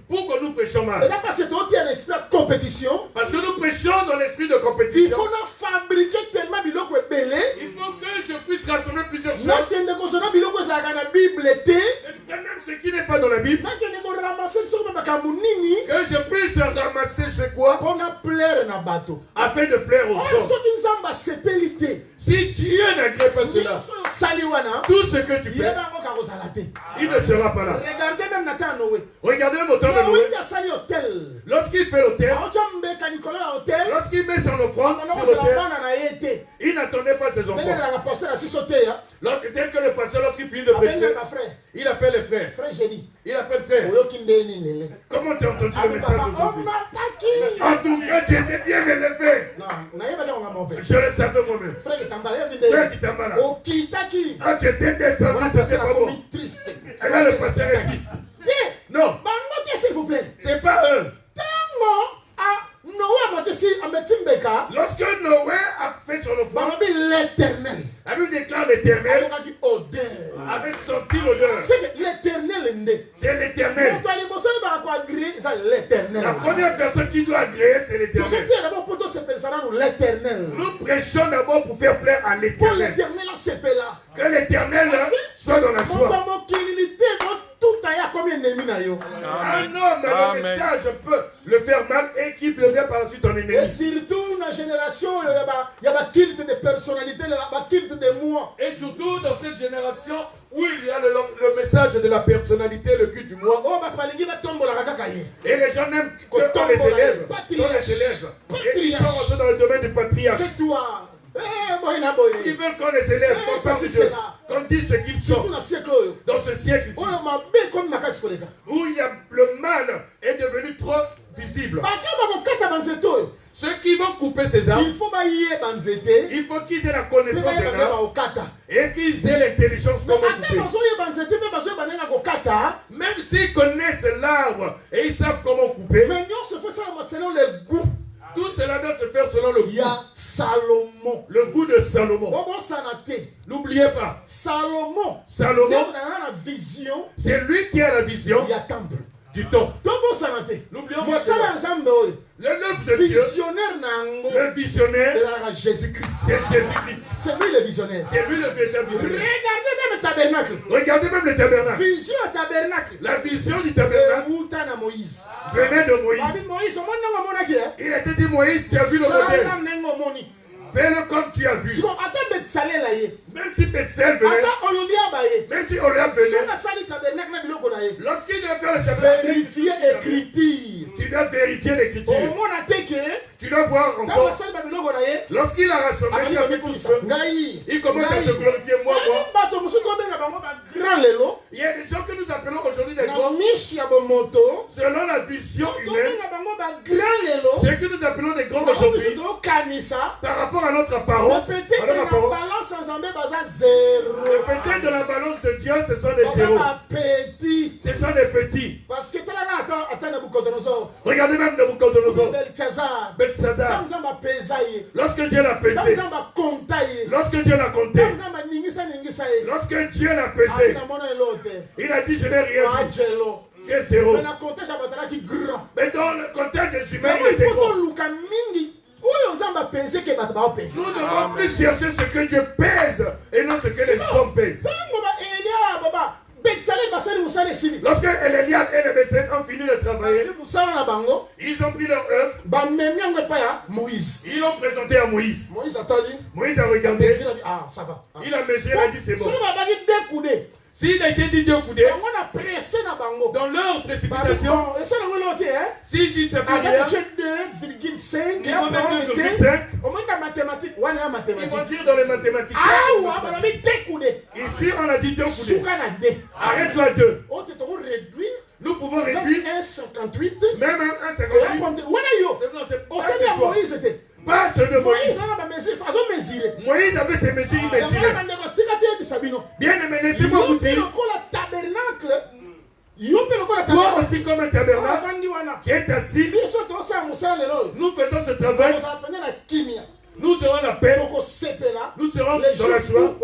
D: Pourquoi nous prêchons mal?
B: Parce que tu as un esprit de compétition.
D: Parce que nous prêchons dans l'esprit de
B: Il
D: compétition.
B: faut fabriquer tellement de biloko belé.
D: Il faut que je puisse rassembler plusieurs choses.
B: Et
D: Même ce qui n'est pas dans la Bible. Que je puisse ramasser chez quoi? Afin de plaire aux hommes. Si Dieu n'agrée pas cela, tout ce que tu fais, il ne sera pas là. Regardez même au temps de Noé. Lorsqu'il fait l'autel, lorsqu'il met son offrande sur l'autel, il n'attendait pas ses enfants. Tel que le pasteur, lorsqu'il finit de prêcher, il appelle les frères. Il appelle frère. Comment tu as entendu le message aujourd'hui? En tout cas, tu étais bien élevé. Je le savais moi-même. Frère Kitambala. Ah, tu étais bien savant, c'était pas bon. Et là, le pasteur est triste. Non.
B: S'il vous plaît.
D: C'est pas eux.
B: Lorsque
D: Noé a fait son offrande,
B: l'éternel,
D: la Bible déclare l'éternel avait sorti l'odeur. C'est l'éternel. La première personne qui doit agréer, c'est l'éternel. Nous prêchons d'abord pour faire plaire à l'éternel. Que l'éternel soit dans la joie. Un homme, le message peut le faire mal et qui devient par la suite ton ennemi.
B: Et surtout dans la génération, il y a un culte de personnalité, un culte de moi.
C: Et surtout dans cette génération où il y a le message de la personnalité, le culte du moi.
D: Et les gens n'aiment qu'on les élève. Et ils sont rentrés dans le domaine du patriarche.
B: C'est toi.
D: Ils veulent qu'on les élève, qu'on dise ce qu'ils sont. Dans ce siècle-ci, où il y a le mal est devenu trop visible. Ceux qui vont couper ces arbres, il faut qu'ils aient la connaissance des arbres et qu'ils aient l'intelligence pour couper. Même s'ils connaissent l'arbre et ils savent comment couper, tout cela doit se faire selon le goût.
B: Salomon.
D: Le goût de Salomon. N'oubliez pas.
B: Salomon.
D: C'est lui qui a la vision du temps. N'oublions pas cela. Le œuvre de Dieu, le visionnaire,
B: c'est Jésus-Christ.
D: C'est Jésus-Christ.
B: C'est lui le visionnaire.
D: C'est lui le véritable visionnaire.
B: Regardez même le tabernacle.
D: Regardez même le tabernacle.
B: Vision tabernacle.
D: La vision du tabernacle venait de Moïse. Il a dit Moïse, tu as vu le modèle. Fais-le comme tu as vu. Même si Bethsel venait, même si Oliab venait, lorsqu'il doit faire le tabernacle,
B: vérifier l'écriture.
D: Tu dois vérifier l'écriture. Tu dois voir encore. Lorsqu'il a rassemblé, il a fait tout ça. Il commence à se glorifier moi. Il y a des gens que nous appelons aujourd'hui des grands. Selon la vision humaine, ce que nous appelons des grands aujourd'hui, par rapport à notre apparence, peut-être dans la balance de Dieu, ce sont des zéros. Ce sont des petits. Regardez même Nabucodonosor. Belshazzar. Lorsque Dieu l'a pesé, lorsque Dieu l'a compté, lorsque Dieu l'a pesé, il a dit je n'ai rien vu. Tu es zéro. Mais dans le contexte des humains, il était grand. Nous devons plus chercher ce que Dieu pèse et non ce que les hommes pèsent. Lorsque Eliab et les Bethsel ont fini de travailler, ils ont pris leur œuvre, ils l'ont présenté à Moïse. Moïse a regardé, il a mesuré, il a dit c'est bon. S'il a été dit deux coudées, dans leur précipitation, s'il dit c'est pas bien, ils vont mettre 2,5, ils vont dire dans les mathématiques. Ici on a dit deux coudées. Arrête-toi deux. Nous pouvons réduire même un 1,58. C'est pas ceux de Moïse. Moïse avait ses mesures, il mesurait. Bien aimé, laissez-moi vous dire. Toi aussi comme un tabernacle qui est assis, nous faisons ce travail. Nous serons la paix. Nous serons dans la joie.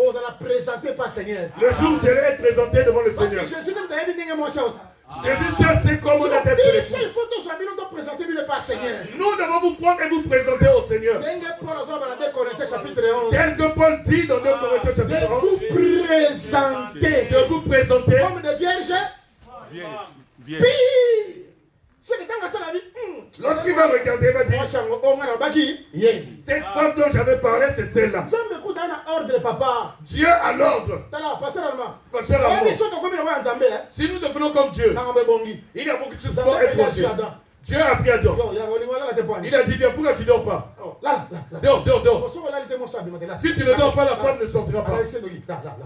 D: Le jour où c'est être présenté devant le Seigneur. Jésus seul sait comment on a été présenté. Nous devons vous prendre et vous présenter au Seigneur. Tel que Paul dit dans 2 Corinthiens chapitre 11. De vous présenter.
B: Comme des vierges.
D: Lorsqu'il va regarder, il va dire cette femme dont j'avais parlé, c'est celle-là. Dieu a l'ordre. Si nous devenons comme Dieu, il y a beaucoup de choses pour être Dieu. Dieu a pris Adam. Il a dit, bien, pourquoi tu ne dors pas? Dors. Si tu ne dors pas, la femme ne sortira pas.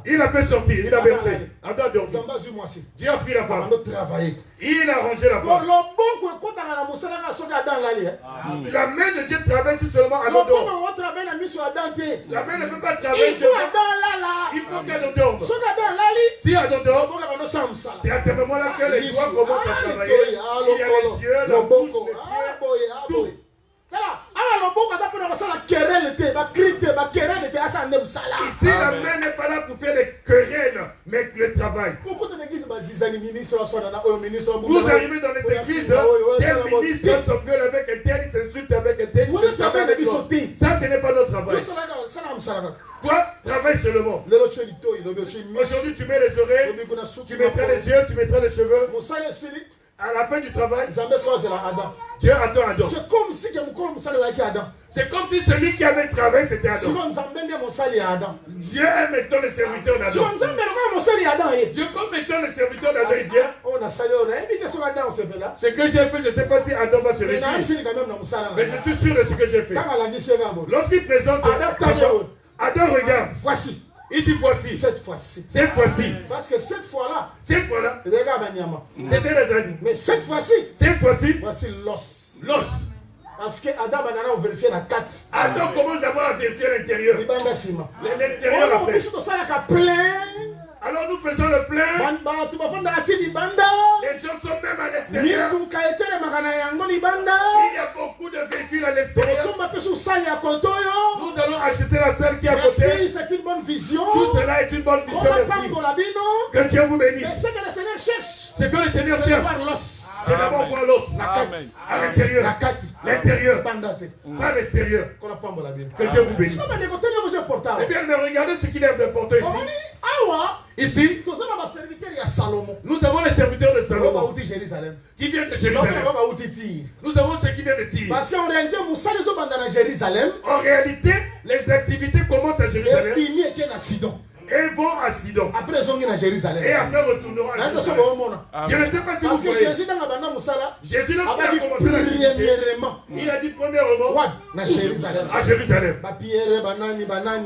D: Il a fait sortir, il a versé. Adam a dormi. Dieu a pris la femme. Il a rangé la femme. La main de Dieu travaille seulement à Adam. La main ne peut pas travailler. Il faut qu'Adam dorme. Si Adam dort, c'est à ce moment-là que les doigts commencent à travailler. Il y a les yeux, la bouche, les pieds, tout. Ici, la main n'est pas là pour faire des querelles, mais le travail. Vous arrivez dans les églises, tel ministre s'engueule avec un tel, il s'insulte avec un tel, ça, ce n'est pas notre travail. Toi, travaille seulement. Aujourd'hui, tu mets les oreilles, tu mettras les yeux, tu mettras les cheveux. À la fin du travail, Dieu attend Adam. C'est comme si celui qui avait travaillé, c'était Adam. Dieu est maintenant le serviteur d'Adam. Dieu, comme maintenant le serviteur d'Adam, il vient. Ce que j'ai fait, je ne sais pas si Adam va se réjouir. Mais je suis sûr de ce que j'ai fait. Lorsqu'il présente Adam regarde.
B: Voici.
D: Il dit voici.
B: Cette fois-ci.
D: Cette fois-ci.
B: Parce que cette fois-là.
D: C'était les animaux.
B: Mais cette fois-ci.
D: Cette fois-ci.
B: Voici l'os.
D: L'os.
B: Parce que Adam a vérifié la 4.
D: Adam commence à voir vérifier l'intérieur. L'extérieur après. Alors nous faisons le plein. Les gens sont même à l'extérieur. Il y a beaucoup de véhicules à l'extérieur. Nous allons acheter la salle qui est à côté.
B: C'est une bonne vision.
D: Tout cela est une bonne vision. Que Dieu vous bénisse.
B: C'est que le Seigneur cherche.
D: C'est que le Seigneur cherche. C'est d'abord voir l'os. À l'intérieur. L'intérieur. Pas l'extérieur. Que Dieu vous bénisse. Eh bien, mais regardez ce qu'il est important ici. Ici, nous avons les serviteurs de Salomon qui viennent de Jérusalem. Nous avons ceux qui viennent de Tyr.
B: Parce qu'en réalité,
D: en réalité, les activités commencent à Jérusalem et vont à Sidon.
B: Après, ils ont mis à Jérusalem.
D: Et après, retourneront à Jérusalem. Je ne sais pas si vous voyez. Jésus, lorsqu'il a commencé l'activité, il a dit premièrement à Jérusalem.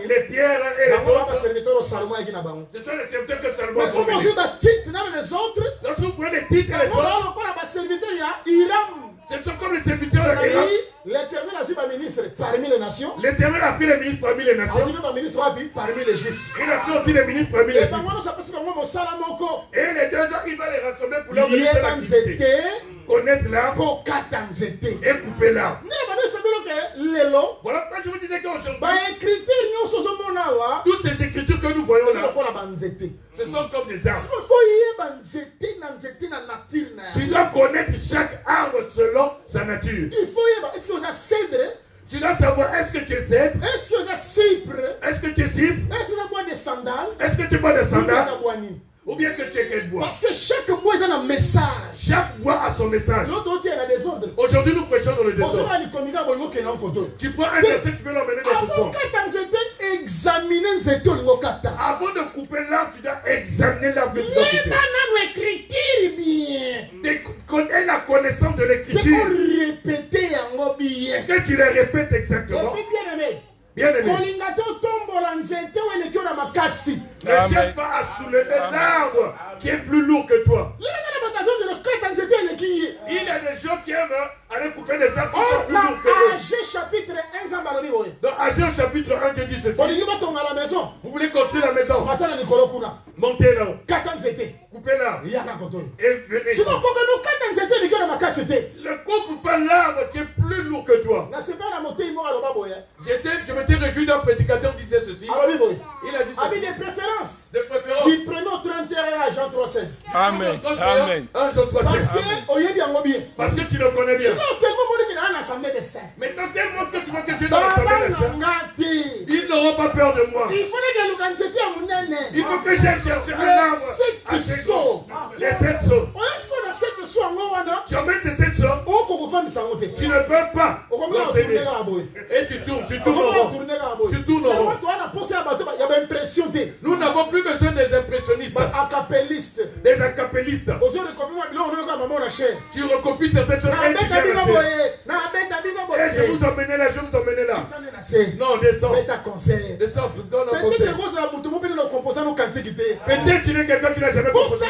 D: Les pierres et les autres, ce sont les serviteurs que Salomon a promis. Lorsque vous prenez les titres et les autres, ce sont comme les serviteurs de l'État.
B: L'Éternel a pris les ministres parmi les nations.
D: L'Éternel a pris les ministres parmi les nations.
B: Parmi les Juifs.
D: Il a pris aussi les ministres parmi les Juifs. Et les deux ans, il va les rassembler pour leur donner l'activité. Connaître l'arbre et couper l'arbre. Voilà pourquoi je vous disais qu'aujourd'hui, toutes ces écritures que nous voyons là, ce sont comme des arbres. Tu dois connaître chaque arbre selon sa nature. Tu dois savoir, est-ce que tu es cèdre?
B: Est-ce que tu es cypre?
D: Est-ce que tu es cypre?
B: Est-ce que tu bois des sandales?
D: Est-ce que tu bois des sandales? Ou bien que tu es quel bois?
B: Parce que chaque bois a un message.
D: Chaque bois a son message. Aujourd'hui, nous prêchons dans le désordre. Tu prends un verset, tu peux l'emmener dans ce sens. Avant de couper l'arbre, tu dois examiner l'arbre que tu dois couper. Connais la connaissance de l'écriture. Que tu les répètes exactement. Bien aimé. Ne cherche pas à soulever l'arbre qui est plus lourd que toi. Il y a des gens qui aiment aller couper des arbres qui sont plus lourds que eux. Dans Agé chapitre 1, Dieu dit ceci. Vous voulez construire la maison? Montez là-haut. Coupez l'arbre. Et venez. Ne coupe pas l'arbre qui est plus plus lourd que toi. Je m'étais réjoui d'un prédicateur qui disait ceci. Il a dit ceci.
B: Des préférences.
D: De préférence.
B: Il prenait au 31 à Jean 3,16.
E: Amen. Amen.
D: Parce que tu le connais bien.
B: Sinon, tellement qu'il y a une assemblée de saints.
D: Maintenant, tellement que tu vois que tu es dans l'assemblée des saints, ils n'auront pas peur de moi.
B: Il fallait que l'organisation à
D: Il faut que j'aille chercher un arbre à 7 sauts. Les 7 sauts. Tu emmènes ces 7 sauts. Tu ne peux pas l'enseigner. Et tu tournes en rond. Tu tournes en rond. Nous n'avons plus besoin des impressionnistes. Des acapellistes. Tu recopies certaines choses et tu viens et je vous emmène là, je vous emmène là. Non, descends. Descends, donne un conseil. Peut-être tu n'es quelqu'un qui n'a jamais composé.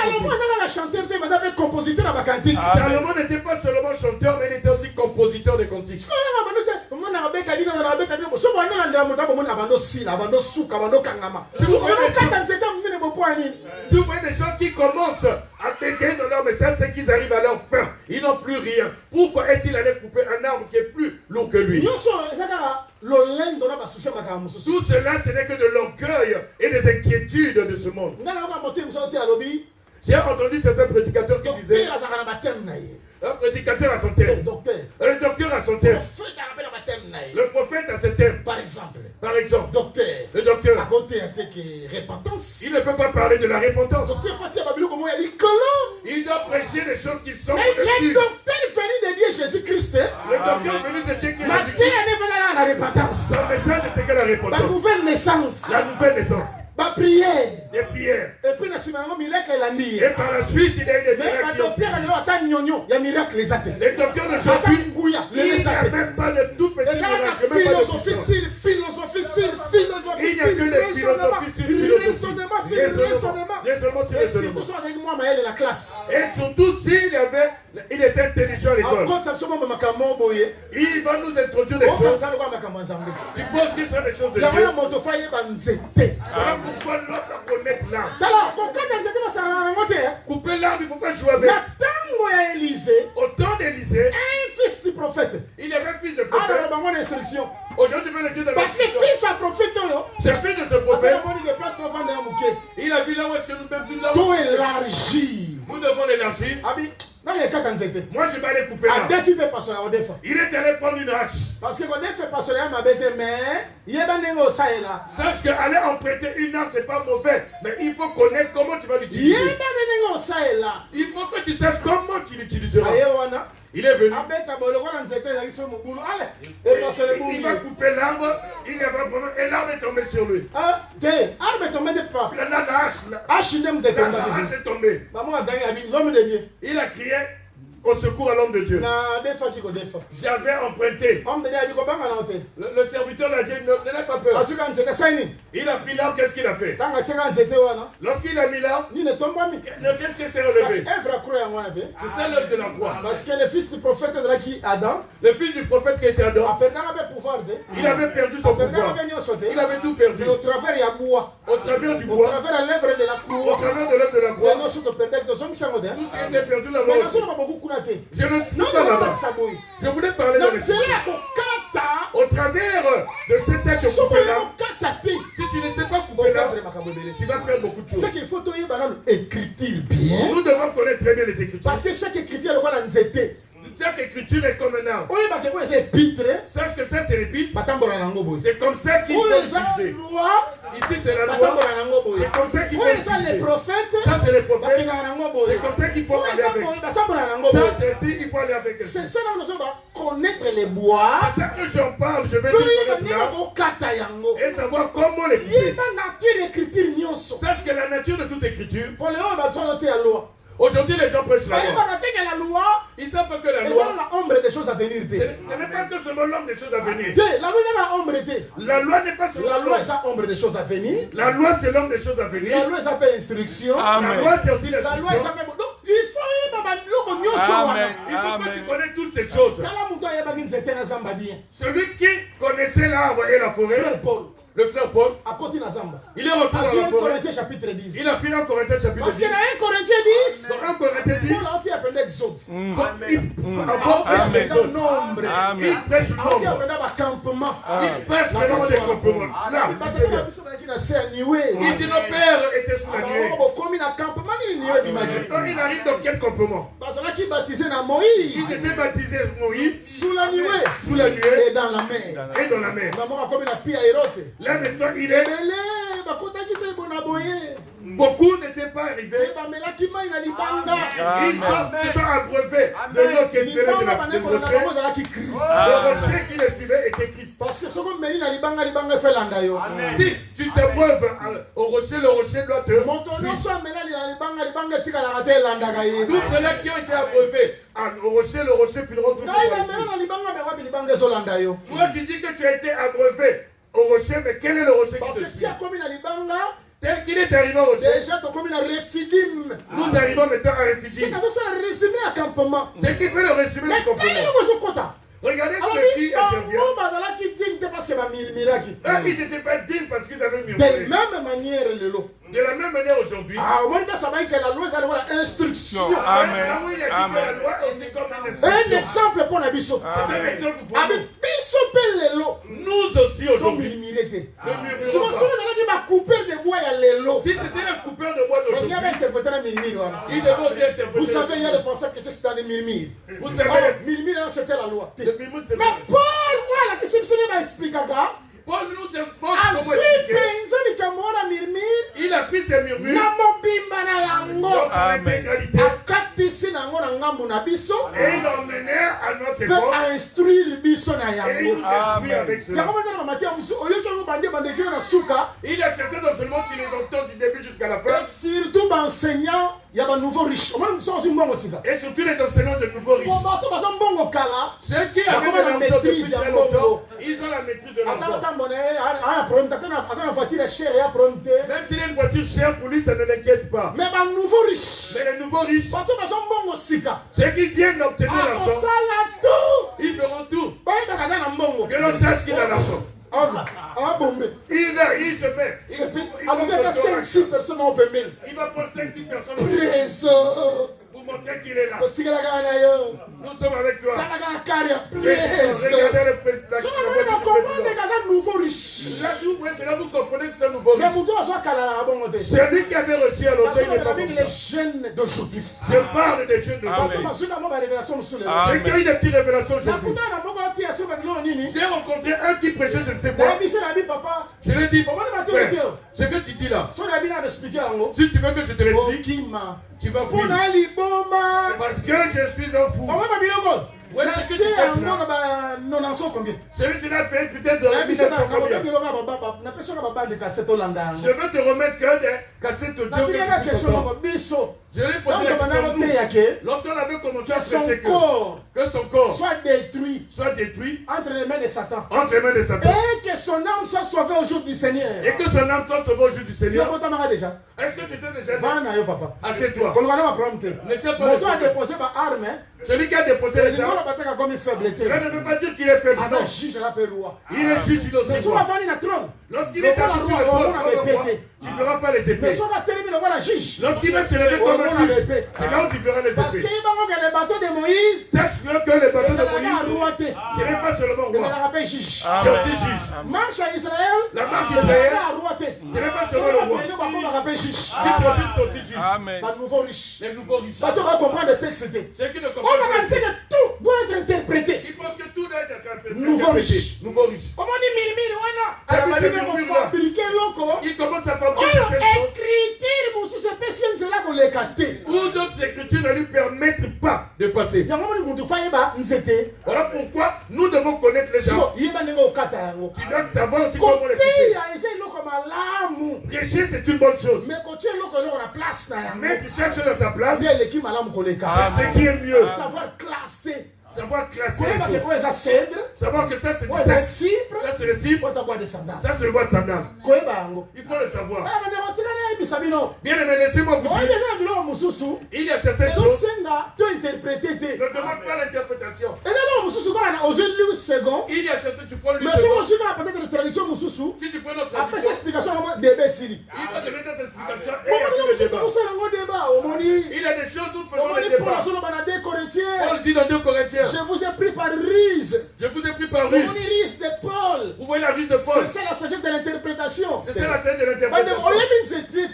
D: Salomon n'était pas seulement chanteur, mais il était aussi compositeur de cantiques. Tu vois des gens qui commencent à péter dans leur message, c'est qu'ils arrivent à leur fin. Ils n'ont plus rien. Pourquoi est-il allé couper un arbre qui est plus lourd que lui? Tout cela, ce n'est que de l'orgueil et des inquiétudes de ce monde. J'ai entendu certains prédicateurs qui disaient, un prédicateur a son thème, le docteur a son thème, le prophète a ses thèmes. Par exemple, le docteur, il ne peut pas parler de la repentance. Il doit prêcher des choses qui sont au-dessus.
B: Le docteur venu de Dieu Jésus-Christ,
D: le docteur venu de Dieu Jésus-Christ, son message n'était que la repentance,
B: la nouvelle naissance. Prière.
D: Des prières.
B: Et puis,
D: et par la suite, il y a eu des miracles. Les docteurs d'aujourd'hui, il n'y a même pas de tout petit miracle. Il n'y a que des philosophies sur et surtout il était intelligent à l'école. Il va nous introduire des choses. Tu penses que ce sont des choses de Dieu? Pourquoi l'autre connaître l'arbre? Couper l'arbre, il ne faut pas jouer avec. Au temps d'Élisée,
B: un fils du prophète.
D: Il y avait un fils de prophète. Aujourd'hui, tu veux le dire de
B: parce que fils à prophète,
D: c'est fils de ce prophète. Il a vu là où est-ce que nous sommes.
B: Tout élargir.
D: Nous devons l'élargir.
B: Moi,
D: je vais aller couper là. Il est allé prendre une hache.
B: Parce que
D: sache qu'aller emprunter une hache, c'est pas mauvais. Mais il faut connaître comment tu vas l'utiliser. Il faut que tu saches comment tu l'utiliseras. Il est venu. Il va couper l'arbre. Il y a un problème. Et l'arbre est tombé sur lui. La hache est tombée. Il a crié au secours à l'homme de Dieu. J'avais emprunté. Le serviteur l'a dit, ne n'aie pas peur. Il a pris l'arbre, qu'est-ce qu'il a fait? Lorsqu'il a mis l'arbre, qu'est-ce qu'il s'est relevé? C'est ça l'œuvre de la croix.
B: Parce que le fils du prophète qui Adam,
D: le fils du prophète qui était Adam, il avait perdu son pouvoir. Il avait tout perdu.
B: Au travers du bois,
D: au travers de l'œuvre de la croix, tout ce qui était perdu là-bas. Je ne suis pas là-bas. Je voulais parler de l'expérience. Au travers de cet acte de couper l'arbre, si tu ne sais pas couper l'arbre, tu vas perdre beaucoup de choses.
B: C'est qu'il faut écrire bien.
D: Nous devons connaître très bien les Écritures.
B: Parce que chaque écriture est
D: chaque écriture est comme un arbre.
B: Sache
D: que ça c'est l'épître. C'est comme ça qu'il faut utiliser. Ici c'est la loi. C'est comme ça qu'il faut utiliser. Ça c'est les prophètes. C'est comme ça qu'il faut aller avec. Ça c'est ici il faut aller avec.
B: C'est ça nous devons connaître les bois.
D: C'est ça que j'en parle. Je vais dire l'arbre et savoir comment l'écrire. Sache que la nature de toute écriture. Aujourd'hui, les gens prêchent la loi. Ils savent que la loi. Ce n'est pas que seulement l'ombre des choses à venir. La loi n'est pas seulement
B: l'ombre des choses à venir.
D: La loi, c'est l'ombre des choses à venir.
B: La loi s'appelle instruction.
D: La loi, c'est aussi l'instruction.
B: La loi s'appelle. Il
D: faut que tu connaisses toutes ces choses. Celui qui connaissait l'arbre et la forêt, Le frère Paul, il est rentré dans la forêt. Il a pris un Corinthiens chapitre 10.
B: Parce que dans 1 Corinthiens 10,
D: Dans 1 Corinthiens 10,
B: Paul a appelé l'exode.
D: il prêche le nombre. Il prêche le nombre. Il prêche le nombre des campements. Là, il dit nos pères étaient sous la nuée. Quand il arrive dans quel campement? Il s'était baptisé Moïse
B: Sous la nuée.
D: sous la nuée
B: Et dans la mer.
D: et dans la mer. Là maintenant il est. Beaucoup n'étaient pas arrivés. Ils sont abreuvés de l'eau qui était de la rocher. Le rocher qui les suivait était Christ. Si tu t'abreuves au rocher, le rocher doit te suivre. Tous ceux-là qui ont été abreuvés au rocher, le rocher fileront tout. Toi tu dis que tu as été abreuvé au rocher, mais quel est le rocher qui te suit? Tel qu'il est arrivé au rocher, nous arrivons maintenant à Réphidim. C'est qui fait le résumé du campement. Regardez ceux qui interviennent. Eux, ils n'étaient pas dignes parce qu'ils avaient murmuré.
B: De la même manière,
D: De la même manière aujourd'hui.
B: la loi est une instruction.
D: Amen. Là où il a dit que la loi est comme une
B: Un
D: instruction.
B: exemple pour la biso.
D: C'est un exemple pour
B: Avec
D: nous.
B: biso pelelo.
D: Nous aussi aujourd'hui.
B: Ne
D: Ne
B: murmurons
D: murmurons
B: pas. Couper de bois à l'élo.
D: Si c'était le coupeur de bois
B: Il y
D: d'aujourd'hui,
B: avait interprété un murmure.
D: il devait aussi interpréter.
B: Vous savez, il y a des penseurs que c'était un murmure.
D: Vous savez,
B: Murmure, c'était la loi.
D: le murmure, c'est
B: Mais Paul, voilà, que c'est ce que va expliquer.
D: Paul nous impose comment
B: Ensuite,
D: expliquer. Il a pris ses murmures. Donc, en intégralité. Et il a emmené à notre époque. Et il nous instruit avec cela. Il y a certains enseignements, tu les entends du début jusqu'à la fin.
B: Surtout enseignant, il y a un nouveau riche.
D: Et surtout les enseignants de nouveaux riches. Ceux qui avaient de l'argent depuis très longtemps, ils ont la maîtrise de l'argent. Même s'il y a une voiture chère pour lui, ça ne l'inquiète pas.
B: Mais les nouveaux riches,
D: Mais les nouveaux riches, ceux qui viennent d'obtenir l'argent, ils feront tout. Que l'on sache qu'il a l'argent. Il se met. Il va prendre 5-6 personnes pour montrer qu'il est là. Nous sommes avec toi. Regardez le président. Là, c'est là que vous comprenez que c'est un nouveau riche. Celui qui avait reçu à l'hôtel n'est pas comme ça. Je parle des jeunes de aujourd'hui. Ceux qui ont eu des petites révélations aujourd'hui. J'ai rencontré un qui prêchait je ne sais quoi. Je lui ai dit, ce que tu dis là, si tu veux que je te l'explique, tu vas fuir. Parce que je suis un fou. Ouais, ce que tu fais là, celui-là paye peut-être de 1900 combien. Je veux te remettre que des cassettes audio que tu puisses entendre. Je lui ai posé la question. Lorsqu'on avait commencé à prêcher que son corps
B: soit détruit
D: entre les mains de Satan.
B: Et que son âme soit sauvée au jour du Seigneur.
D: Et que son âme soit sauvée au jour du Seigneur. Est-ce que tu t'es déjà dit? Assieds-toi. Ne sais pas. Celui qui a déposé les armes, cela ne veut pas dire qu'il est faible. Non. Il est juge, il est aussi roi. Lorsqu'il est assis sur le trône, tu ne verras pas les épées. Lorsqu'il va se lever comme un juge, c'est là où tu verras les épées. Sache que les bateaux de Moïse, ce n'est pas seulement roi, c'est aussi juge. La marche d'Israël, ce n'est pas seulement le roi. Si tu reviens, c'est aussi juge. Les nouveaux riches. Ceux qui ne comprennent pas.
B: Tout doit être interprété.
D: Ils pensent que tout doit être interprété.
B: Nouveau riche.
D: Nouveau riche. Il commence à fabriquer certaines choses. Ou d'autres écritures ne lui permettent pas de passer. Voilà pourquoi nous devons connaître les gens. Tu dois savoir aussi comment les couper. Prêcher, c'est une bonne chose. Mais tu cherches à sa place, c'est ce qui est mieux. Savoir classer les choses. Savoir que ça c'est du sexe. Ça c'est le cible. Ça c'est le bois de sandal. Il faut le savoir. Bien aimé, laissez-moi vous dire. Il y a certaines choses. Ne demande pas l'interprétation. Il y a certaines, tu prends le second. Si tu prends fait notre
B: Après
D: traduction.
B: cette explication, on va débat Siri.
D: Il va donner notre explication et il y a plus de débat. Il y a des choses nous faisons des débats. Paul dit dans 2 Corinthiens.
B: Je vous ai pris par ruse.
D: Je vous ai pris par
B: Vous
D: ruse.
B: voyez ruse de Paul.
D: Vous voyez la ruse de Paul.
B: C'est ça la sagesse de l'interprétation.
D: C'est ça la scène de l'interprétation.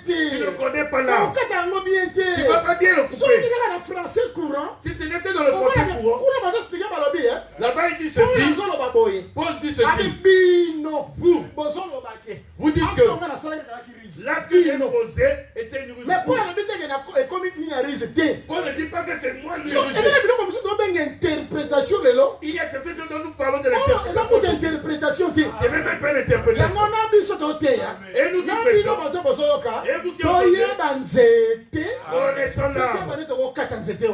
D: Tu ne connais pas là. Tu ne vas pas bien le couper.
B: français courant.
D: Si ce n'était dans le français courant. Là-bas il dit ceci. Paul dit ceci. Vous dites que l'acte que j'ai posé était une ruse.
B: Mais Paul
D: ne dit pas que c'est moi le
B: interprétation.
D: Il y a certaines choses dont nous parlons de
B: l'interprétation.
D: C'est même pas l'interprétation. Et nous qui prêchons. Et vous qui entendez. Connaissons l'arbre.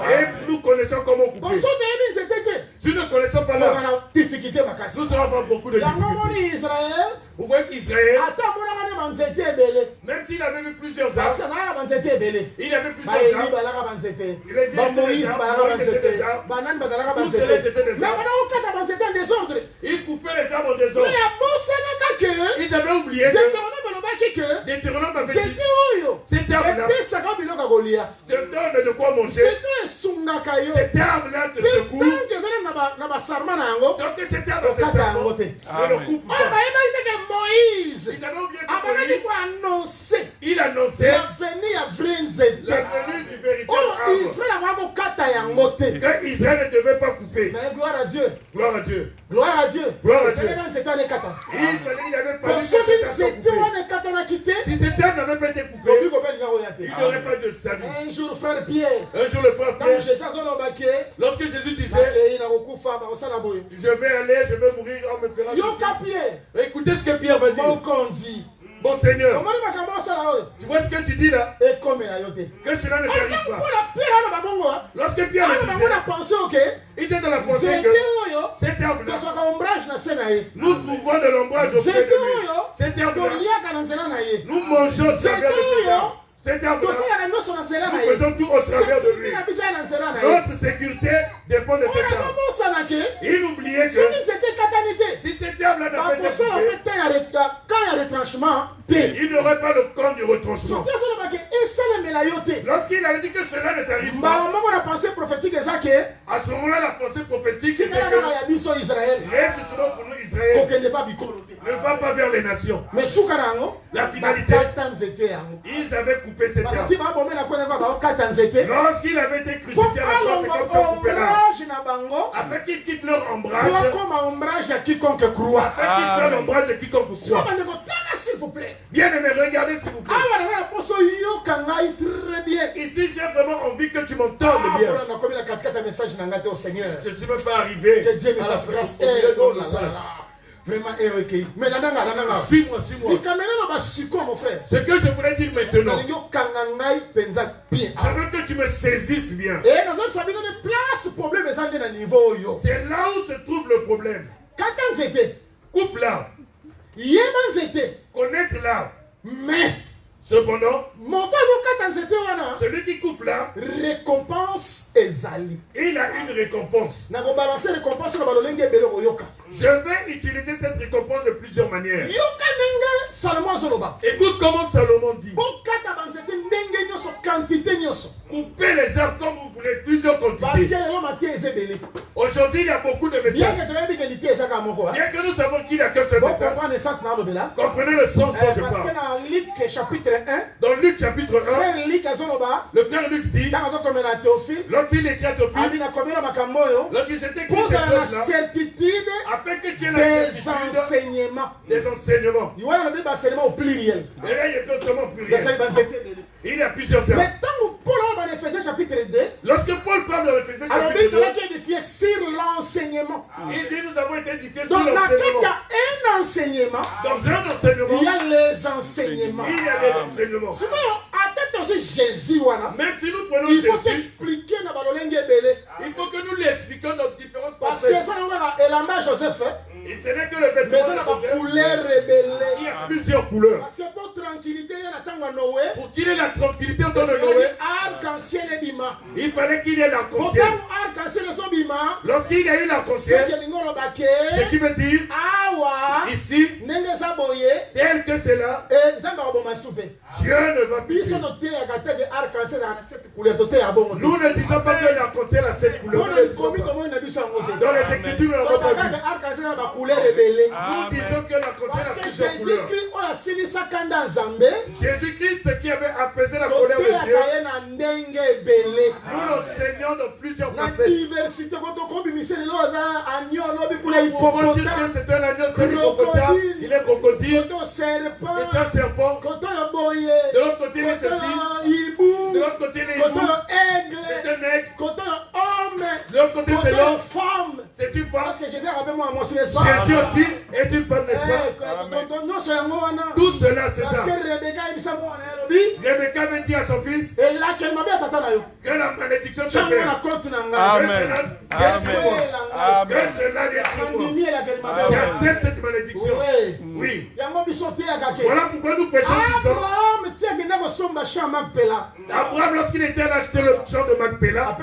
D: Et nous connaissons comment couper. Si nous ne connaissons pas l'arbre, nous allons avoir beaucoup de difficultés. Vous voyez qu'Israël, même s'il avait vu plusieurs arbres, il avait plusieurs arbres. Il coupait les arbres en désordre. Ils avaient oublié que Deutéronome avait dit cet arbre-là te donne de quoi manger. Cet arbre-là te secoue. Donc cet arbre, c'est ça. Ne le coupe pas.
B: Moïse
D: Ils avaient oublié que il annonçait la venue du véritable arbre. Que Israël ne devait pas couper.
B: Mais gloire à Dieu.
D: Gloire à Dieu.
B: Gloire à Dieu.
D: Gloire à Dieu.
B: Il
D: avait fallu que cet arbre
B: coupé.
D: si cet arbre n'avait pas été coupé, il n'y aurait pas de salut.
B: Un jour, frère Pierre.
D: Un jour, le frère Pierre, lorsque Jésus disait, je vais aller, je vais mourir, on me fera ceci. Écoutez ce que Pierre va dire. Bon Seigneur, tu vois ce que tu dis là? Que cela ne t'arrive pas. Lorsque Pierre le disait, il était dans la pensée que cet arbre-là, nous trouvons de l'ombrage auprès de lui. Cet arbre-là, nous mangeons de travers de cet arbre. Cet arbre-là, nous faisons tout au travers de lui. Notre sécurité dépend de cet arbre. Il oubliait que si cet arbre-là n'avait pas été coupé, il n'aurait pas le camp du retranchement. Lorsqu'il avait dit que cela ne t'arrive pas, à ce moment-là, la pensée prophétique c'était que reste souvent pour nous Israël ne va pas vers les nations.
B: Mais
D: la finalité, ils avaient coupé cet arbre. Lorsqu'il avait été crucifié à la croix, c'est comme ça coupé l'arbre. Afin qu'ils quittent leur ombrage, afin qu'ils soient l'ombrage de quiconque croit.
B: S'il vous plaît.
D: Bien aimé, regardez s'il vous plaît. Ici, j'ai vraiment envie que tu m'entendes bien. Je ne suis même pas arrivé à la grâce.
B: Vraiment,
D: suis-moi. Ce que je voulais dire maintenant, je veux que tu me saisisses bien. C'est là où se trouve le problème. Coupe l'arbre. Connaître l'arbre.
B: Mais
D: cependant,
B: celui
D: qui coupe l'arbre,
B: récompense ezali.
D: Il a une récompense. Je vais utiliser cette récompense de plusieurs manières. Écoute comment Salomon dit. Coupez les arbres comme vous voulez, plusieurs quantités. Aujourd'hui, il y a beaucoup de messages. Bien que nous savons qu'il n'y a qu'un seul message. Comprenez le sens dont je parle. Dans Luc chapitre 1, le frère Luc dit, lorsqu'il écrit à Théophile, lorsqu'il s'est écrit ces choses-là, afin que tu aies la certitude des enseignements. Et là, il est totalement pluriel. Il y a plusieurs heures. Lorsque Paul parle de l'Éphésiens chapitre 2, il dit nous avons été édifiés sur l'enseignement. Dans un enseignement,
B: il y a les enseignements.
D: Il y a des enseignements. Même si nous prenons Jésus, il faut que nous lui expliquions nos différentes facettes. Ce n'est que le vêtement de Joseph. Il y a plusieurs couleurs. Pour qu'il ait la tranquillité dans le Noé, il fallait qu'il y ait l'arc-en-ciel. lorsqu'il y a eu l'arc-en-ciel, ce qui veut dire ici, tel que c'est là, Dieu ne va plus. Nous ne disons pas que l'arc-en-ciel a cette couleur. Dans les Écritures, nous n'avons pas vu. Nous disons que l'arc-en-ciel a plusieurs couleurs. Jésus-Christ qui avait apaisé la colère de Dieu, nous l'enseignons dans plusieurs facettes. Pour dire que c'est un agneau, il est crocodile, c'est un serpent. De l'autre côté, il est ceci. De l'autre côté, il est hibou. C'est un aigle. De l'autre côté, c'est l'homme. C'est une femme. Jésus aussi est une femme, n'est-ce pas? Tout cela, c'est ça. Rebecca veut dire à son fils que la malédiction te fait.
E: Amen.
D: Que cela vienne sur moi. J'accepte cette malédiction. Oui. Voilà pourquoi nous prêchons disons Abraham, lorsqu'il était allé acheter le champ de Macpéla,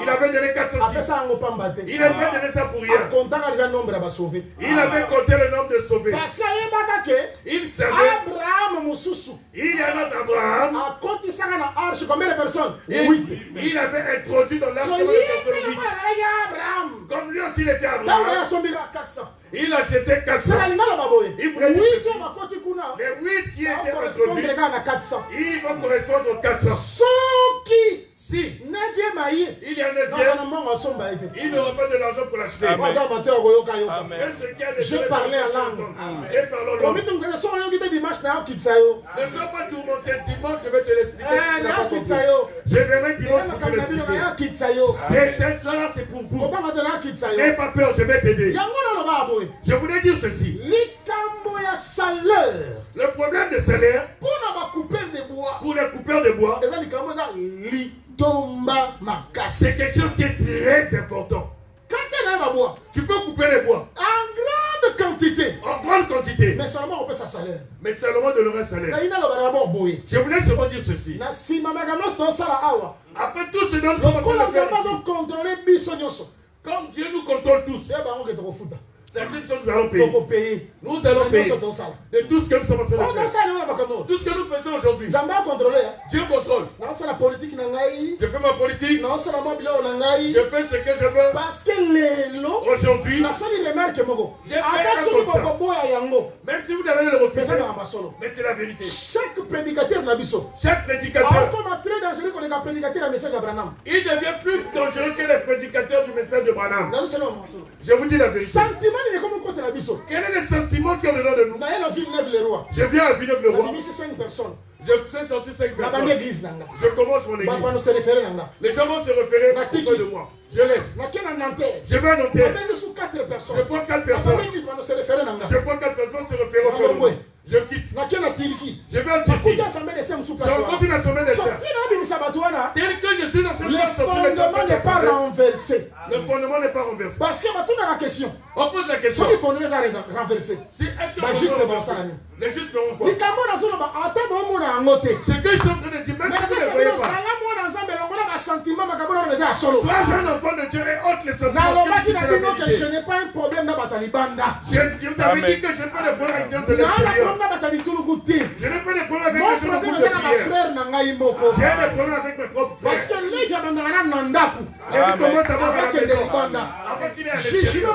D: il avait donné 400 cycles. Il avait donné ça pour rien. Il avait compté le nombre de sauvés. Il savait. Il y a notre Abraham.
B: Combien de personnes?
D: Il avait introduit dans l'arche de personnes 8. Comme lui aussi il était Abraham. Il achetait 400. Il voulait dire les 8 qui étaient introduits, ils vont correspondre aux 400. Si il y a 9e, il n'aura pas de l'argent pour l'acheter.
B: Je parlais en langue.
D: J'ai parlé en langue. Ne sois pas tourmenté dimanche, je vais te l'expliquer. Je verrai dimanche pour te l'expliquer. C'est pour vous. N'aie pas peur, je vais t'aider. Je voulais dire ceci. Le problème de salaire, pour les coupeurs de bois, c'est quelque chose qui est très important. Tu peux couper les bois en grande quantité, mais Salomon donnerait un salaire. Je voulais seulement dire ceci. Après tout ce dont nous sommes en train de faire ici, comme Dieu nous contrôle tous, c'est la chose que nous allons payer. Nous allons payer de tout ce que nous sommes en train de faire. Tout ce que nous faisons aujourd'hui, Dieu contrôle. Je fais ma politique. Je fais ce que je veux. Aujourd'hui, j'ai fait un constat. Même si vous devez le refuser, mais c'est la vérité. Chaque prédicateur, il devient plus dangereux que les prédicateurs du message de Branham. Je vous dis la vérité. Quel est le sentiment qui est au-dedans de nous? Je viens à Villeneuve-le-Roi. Je fais sortir 5 personnes. Je commence mon église. Les gens vont se référer auprès de moi. Je laisse. Je vais à Nanterre. Je prends 4 personnes. Je prends 4 personnes se référer auprès de moi. Je quitte. Je vais en Turquie. Je rencontre une assemblée des sœurs. Tel que je suis en train de faire sortir les gens.
B: Le fondement n'est pas renversé.
D: Le fondement n'est pas renversé.
B: Parce que la question.
D: On pose la question.
B: Si le fondement est renversé,
D: est-ce que les justes feront quoi?
B: Ce que
D: je suis en train de dire, même si vous ne le voyez pas. Sois jeune enfant de Dieu et ôte les sentiments.
B: Je n'ai pas un problème dans ma talibanda.
D: Je t'avais dit que je n'ai pas de problème avec de l'extérieur. Je n'ai pas de problème avec les gens de prière. J'ai des problèmes avec mes propres frères.
B: Parce que les gens
D: et tu commences à voir la maison. Avant qu'il ait à l'extérieur.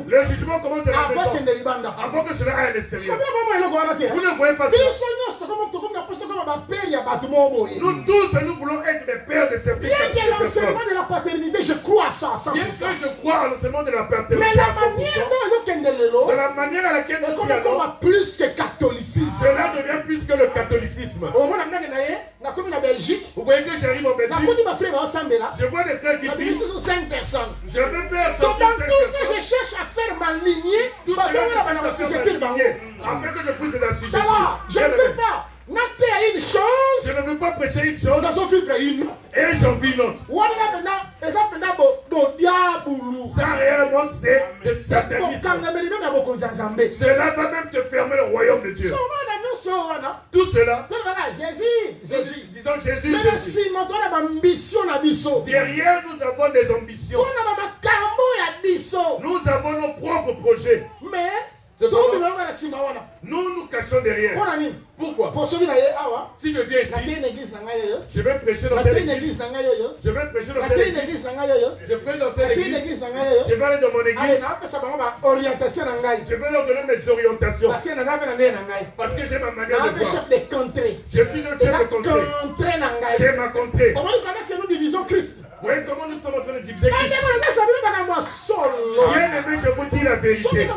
D: Le jugement commence de la maison. Avant que cela aille à l'extérieur. Vous ne voyez pas ça. Nous tous, nous voulons être des pères de ces
B: bien que l'enseignement de la paternité, je crois à ça.
D: Bien que je crois à l'enseignement de la paternité.
B: Mais la manière
D: de la manière à laquelle nous sommes
B: plus que catholicisme.
D: Cela devient plus que le catholicisme. Vous voyez que j'arrive en Belgique. Je vois des frères qui disent
B: 5 personnes.
D: Je vais faire
B: sortir 5 personnes. Je cherche à faire ma lignée.
D: Afin que je puisse la sujet.
B: Je ne veux pas. Une chose,
D: je ne veux pas prêcher une chose et j'en vis l'autre. Ça réellement c'est le satanisme. Cela va même te fermer le royaume de Dieu. Tout cela,
B: disons
D: Jésus. Derrière, nous avons des ambitions. Nous avons nos propres projets. Nous nous cachons derrière. Pourquoi? Si je viens ici, je vais prêcher dans telle église. Je vais prêcher dans telle église. Je vais dans telle église. Je vais aller dans mon église. Je vais leur donner mes orientations. Parce que j'ai ma manière de voir. Je suis le chef de contrée. C'est ma contrée. Vous voyez comment nous sommes en train de diviser Christ. Bien aimé, je vous dis la vérité.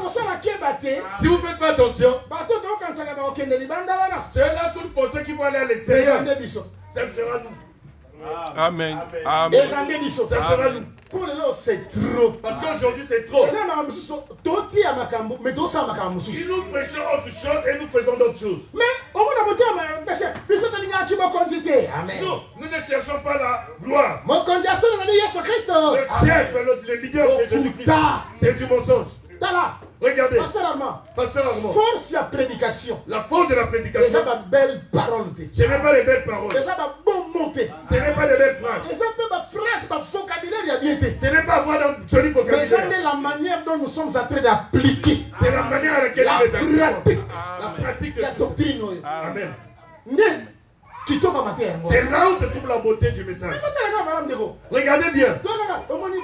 D: Si vous ne faites pas attention, c'est là que vous pensez qu'ils vont aller à l'extérieur. Ça sera nous.
E: Amen.
D: Amen. Ça sera nous.
B: C'est trop.
D: Parce qu'aujourd'hui c'est trop. Et nous prêchons autre chose et nous faisons d'autres choses. Non, nous ne cherchons pas la gloire. Le chef, le leader, c'est Jésus-Christ. C'est du mensonge. Regardez. Pasteur Armand.
B: Force à prédication.
D: La force de la prédication.
B: Ce n'est pas belles paroles.
D: Ce n'est pas les belles paroles.
B: Ce n'est pas bon monter.
D: Ce n'est pas les belles phrases.
B: Ce n'est pas phrase, pas vocabulaire.
D: Ce n'est pas avoir un joli vocabulaire.
B: Mais c'est la manière dont nous sommes en train d'appliquer.
D: C'est la manière à laquelle nous les appliquons. La pratique de
B: la doctrine.
D: Amen.
B: C'est
D: là où se trouve la beauté du message. Regardez bien. Vous voyez,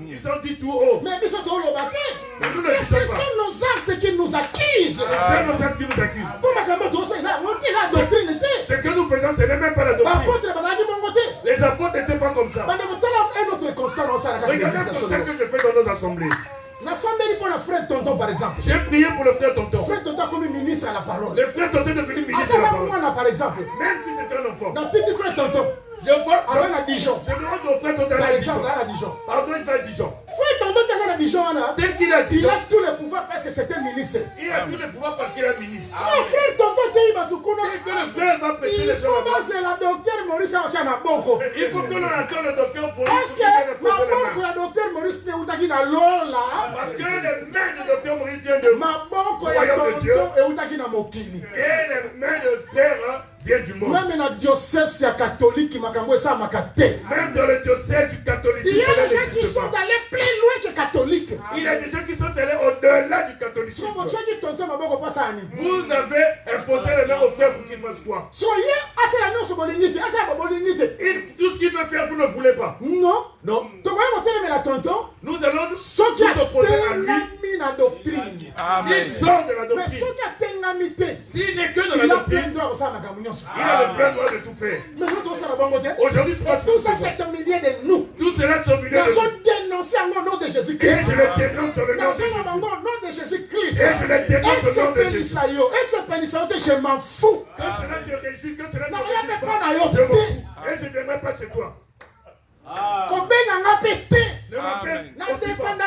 D: ils ont dit tout haut.
B: Mais nous ne disons pas.
D: Ce
B: sont nos actes qui nous accusent.
D: C'est nos actes qui nous accusent. Ce que nous faisons, ce n'est même pas la doctrine. Les apôtres n'étaient pas comme ça. Regardez le constat que je fais dans nos assemblées. J'ai prié pour le frère Tonton.
B: Frère Tonton comme ministre à la parole.
D: Le frère Tonton est devenu ministre à la parole.
B: Par exemple.
D: Même si c'est un enfant.
B: Frère Tonton.
D: Je vois.
B: À Dijon.
D: Je demande au frère Tonton à Dijon. Pardon, je vais à Dijon.
B: Frère Tonton qui est à Dijon,
D: dès qu'il a Dijon,
B: il a tous les pouvoirs parce que c'est un ministre.
D: Il a tous les pouvoirs parce qu'il est ministre.
B: Si le frère Tonton qui va tout connaître.
D: Que le frère va prêcher les gens.
B: C'est la docteur Maurice Maboko.
D: Il faut que l'on attende le docteur pour
B: est-ce que Maboko, la docteur Maurice Neutaki na Lola.
D: Parce que les mains du docteur Maurice viennent de
B: Maboko et Tonton Eutaki na Mokili.
D: Et les mains de terre viennent du monde.
B: Même dans le diocèse catholique,
D: même dans le diocèse du catholicisme,
B: il y a des gens qui sont allés plus loin que catholiques.
D: Il y a des gens qui sont allés au-delà du catholicisme. Vous avez imposé les mains au frère pour qu'il fasse quoi? Tout ce qu'il veut faire, vous ne voulez pas.
B: Non.
D: Non.
B: Nous
D: allons nous opposer à lui.
B: S'il
D: sort de la doctrine, s'il n'est que dans la doctrine, il a le plein droit de tout faire. Aujourd'hui,
B: tout ça, c'est un millier de nous.
D: Tout cela, c'est un millier de nous.
B: Nous sommes dénoncés en nom de Jésus-Christ.
D: Et je les dénonce dans le nom
B: de Jésus-Christ.
D: Et je les dénonce au nom de Jésus.
B: Et ce pénissage, je m'en fous.
D: Que cela te réjouit, que cela te
B: réjouit
D: pas.
B: Je m'en fous.
D: Et je ne viendrai pas chez toi.
B: Ne m'appelle.
D: Ne m'appelle.
B: Ne dépend de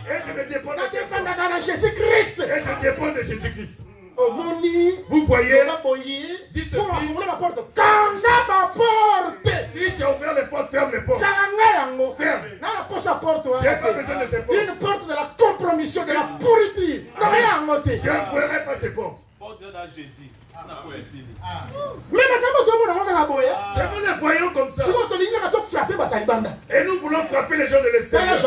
D: Et je ne dépends de
B: Jésus-Christ.
D: Et je dépends de Jésus-Christ.
B: Vous
D: voyez,
B: dis ceci. Si
D: tu as ouvert les portes, ferme les portes. Ferme. J'ai pas besoin de ces portes.
B: Une porte de la compromission, de la pourriture.
D: Je n'ouvrirai pas ces portes.
E: Porte dans Jésus.
B: Mais
D: c'est nous les voyons comme ça. Et nous voulons frapper les gens de l'extérieur.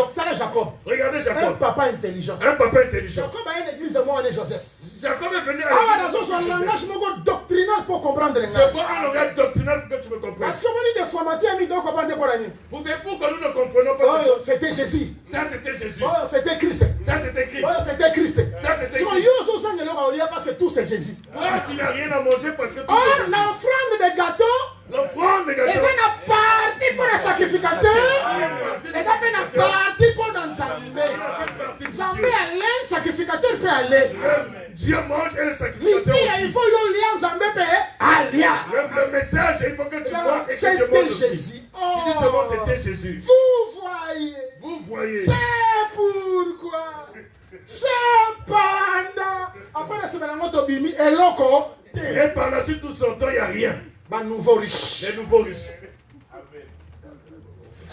D: Regardez Jacob.
B: Un papa intelligent.
D: Jacob a une église de moi et Joseph. Jacob est venu à l'église.
B: Un langage doctrinal pour comprendre les
D: gens. C'est pas un langage doctrinal pour que tu me comprennes.
B: Parce que vous dites de formater un idole comprendre pour rien.
D: Vous savez pourquoi nous ne comprenons pas ça?
B: C'était Jésus.
D: Ça c'était Jésus.
B: C'était Christ.
D: Ça c'était Christ.
B: C'était Christ.
D: Ça c'était Christ.
B: Parce que tout c'est Jésus.
D: Tu n'as rien à manger parce que tout
B: c'est Jésus. L'offrande de gâteau.
D: L'offrande de gâteau.
B: Et ça n'a parti pour le sacrificateur. Et ça n'a parti pour Nzambé. Nzambé allait, sacrificateur peut aller.
D: Dieu mange et le sacrificateur aussi.
B: Il faut que Nzambé peut aller.
D: Le message, il faut que tu vois et que je mange aussi.
B: Jésus.
D: Tu dis seulement c'était Jésus.
B: Vous
D: voyez.
B: C'est pourquoi. C'est pendant. Après la semaine, on bimi et loco.
D: Et par la suite, nous sortons, il n'y a rien.
B: Les nouveaux riches.
D: Les nouveaux riches.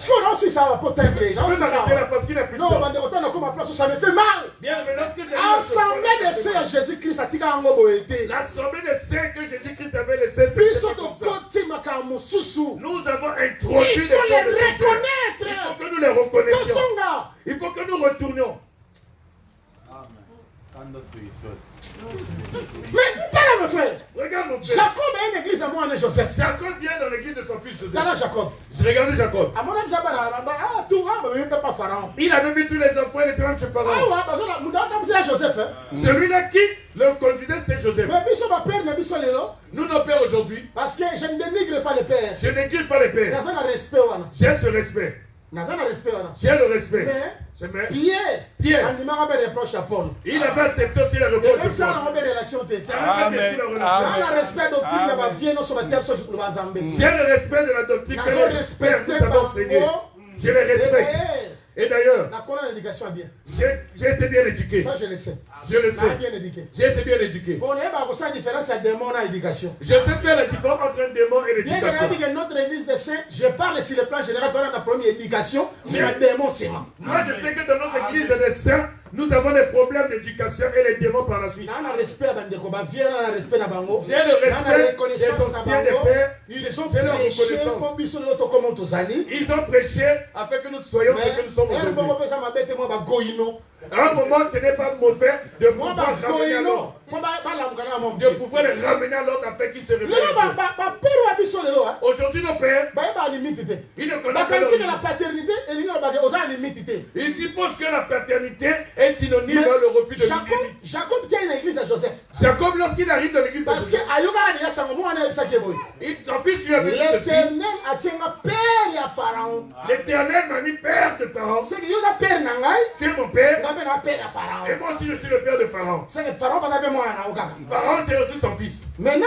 B: Ce qu'on a aussi, ça va pas t'aider.
D: Je peux m'arrêter là parce qu'il n'a plus de
B: Non,
D: temps.
B: on va dire comme place où ça me fait mal.
D: Bien, mais lorsque j'ai
B: Assemblée de saints Jésus-Christ, ça t'a envoyé.
D: l'assemblée de saints que Jésus-Christ avait laissé, nous avons introduit
B: il
D: des
B: faut
D: choses
B: les
D: de Dieu.
B: reconnaître.
D: Il faut que nous les reconnaissions.
B: Tosonga.
D: Il faut que nous retournions.
B: Mais t'as mon frère.
D: Regarde mon frère.
B: Jacob est une église à moi, Joseph.
D: Jacob vient dans l'église de son fils Joseph.
B: Là, Jacob.
D: Je regardais Jacob.
B: À mon avis, tout même pas Pharaon.
D: Il avait mis tous les enfants et les femmes chez Pharaon.
B: Ah ouais, parce que là, Joseph.
D: Celui-là qui le conduisait, c'était Joseph.
B: Mais Bissot va père, mais Bissot Lélo.
D: Nous, nos pères aujourd'hui,
B: Parce que je ne dénigre pas les pères.
D: je n'écris pas les pères.
B: Dans un respect,
D: J'ai ce respect.
B: dans un respect,
D: J'ai le respect.
B: mais Pierre, on demande un reproche à Paul.
D: Il avait accepté aussi la
B: Et
D: reproche
B: même
D: de
B: ça,
D: Paul.
B: on a une relation de ça.
E: Amen.
B: On a respect doctrine de ma vie, non sur ma terre, sur le Bazambé.
D: J'ai le respect de la doctrine que
B: Nazo
D: les
B: respecté
D: pères nous avons
B: par
D: enseignée.
B: vous.
D: Je les respecte. Et d'ailleurs,
B: La colonne d'éducation bien.
D: j'ai été bien éduqué.
B: Ça, je le sais.
D: Je le
B: Ça,
D: sais.
B: bien éduqué.
D: J'ai été bien éduqué.
B: Bon, il y a une différence entre démon et éducation.
D: Je sais faire la différence entre un démon et
B: Bien que
D: l'éducation.
B: dit que notre église de saints, je parle sur le plan général dans la première éducation, c'est un démon, c'est moi.
D: Moi, je sais que dans nos églises des saints, nous avons des problèmes d'éducation et les démons par la suite.
B: On a respect à Bandeko, viens on a respect à Bango.
D: J'ai le respect des anciens des pères.
B: Ils sont
D: J'ai leur
B: prêchés
D: reconnaissance.
B: pour bisous de l'autre comme tous allés.
D: Ils ont prêché afin que nous soyons ce que nous sommes aujourd'hui. À un moment, ce n'est pas mauvais de pouvoir ramener à l'autre. De pouvoir les ramener à l'autre afin qu'ils se réveillent. Aujourd'hui, nos pères, ils ne connaissent pas leur
B: la
D: limite.
B: paternité et limite.
D: Ils pensent que la paternité est synonyme de le refus de l'humilité.
B: Jacob tient une église à Joseph.
D: Jacob, lorsqu'il arrive dans l'église de
B: Parce que
D: Joseph, son fils lui a dit ceci.
B: l'éternel a tient un père et un pharaon.
D: L'Éternel m'a mis père de Pharaon.
B: C'est que yo la père nangai,
D: Tu es mon père.
B: na be na père à pharaon.
D: Et moi aussi, je suis le père de Pharaon.
B: C'est que pharaon pas be moi na okaka.
D: Pharaon, c'est aussi son fils.
B: Maintenant,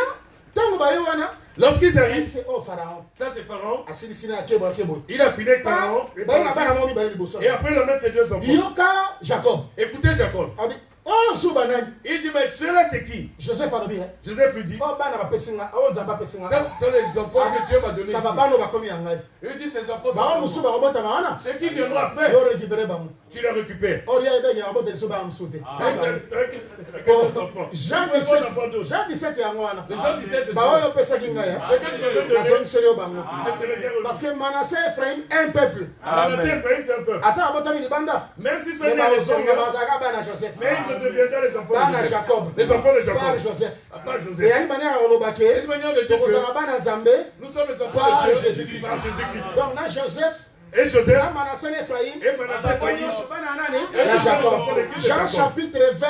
B: tango ba yo wana,
D: Lorsqu'ils arrivent,
B: c'est oh pharaon.
D: ça c'est Pharaon.
B: Asili sina kebo kebo.
D: Il a fini avec Pharaon.
B: Ba na ba na mo mi ba liboso.
D: Et après, il va mettre ses deux enfants.
B: Yoka Jacob.
D: Écoutez Jacob.
B: Abi oh subanani.
D: Il dit, mais ceux-là, c'est qui?
B: Joseph a dit.
D: Joseph lui dit,
B: Oh ba na ba pesinga, oh zamba pesinga.
D: ça ce sont les enfants que Dieu m'a donnés
B: Ça va
D: ici.
B: pas no ba komi yangai.
D: Il dit, ces enfants
B: Ba on
D: sont
B: musu ba robota maana.
D: ceux qui viendront après.
B: Yo récupérer ba mu.
D: Tu les récupères.
B: Oh ya be ya robota so ba musute. Jean 17 Jean 17 yango wana.
D: Le Jean 17, c'est
B: Ba
D: ça.
B: oyo pesa kinga ya.
D: C'est que tu veux
B: Na
D: donner.
B: zone sérieux bango.
D: Je te les ai
B: Parce
D: redonnés.
B: que Manassé Ephraim un peuple.
D: Manassé, Ephraïm, c'est un peu.
B: Ata abotami libanda.
D: Même si ce
B: Mais
D: n'est
B: ba
D: les
B: ozonga
D: enfants,
B: bazaka bana Joseph.
D: mais ils redeviendront les enfants
B: Bana
D: de Joseph.
B: Jacob.
D: Les enfants de
B: Par
D: Jacob.
B: Joseph.
D: Pas
B: Et
D: Joseph.
B: ya manière à olobake.
D: C'est une manière de dire que
B: Tokozala bana Nzambe.
D: nous sommes les
B: Par
D: enfants de Dieu
B: Jésus-Christ.
D: par Jésus-Christ.
B: Donc na Joseph,
D: Et Joseph,
B: na Manassé Ephraim.
D: et Manassé, Ephraïm.
B: Bana nani?
D: Et
B: Na
D: nous sommes les
B: Jacob.
D: enfants de Christ de
B: Jean
D: Jacob.
B: chapitre 20.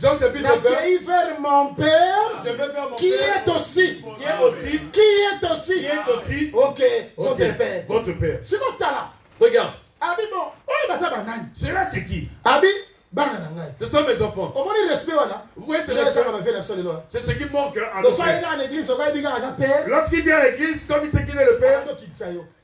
D: Jean chapitre 20.
B: N'accueille vers mon Père
D: Je vais faire mon
B: qui
D: père.
B: est aussi.
D: Qui est aussi.
B: Qui est aussi.
D: Qui est aussi.
B: Ok,
D: Ok.
B: votre Père.
D: Votre père.
B: C'est notre talent.
D: Regarde.
B: Abi bon, oyo baza banani.
D: Cela c'est qui?
B: Abi bana na ngai.
D: Ce sont mes enfants.
B: Omoni respect wana.
D: Vous voyez, c'est
B: Là ça
D: le-
B: va faire absolument.
D: c'est ce qui manque à
B: Donc
D: nos
B: ça
D: pères.
B: il est en église, on va dire à père.
D: Lorsqu'il vient à l'église, comme il sait qu'il est le père,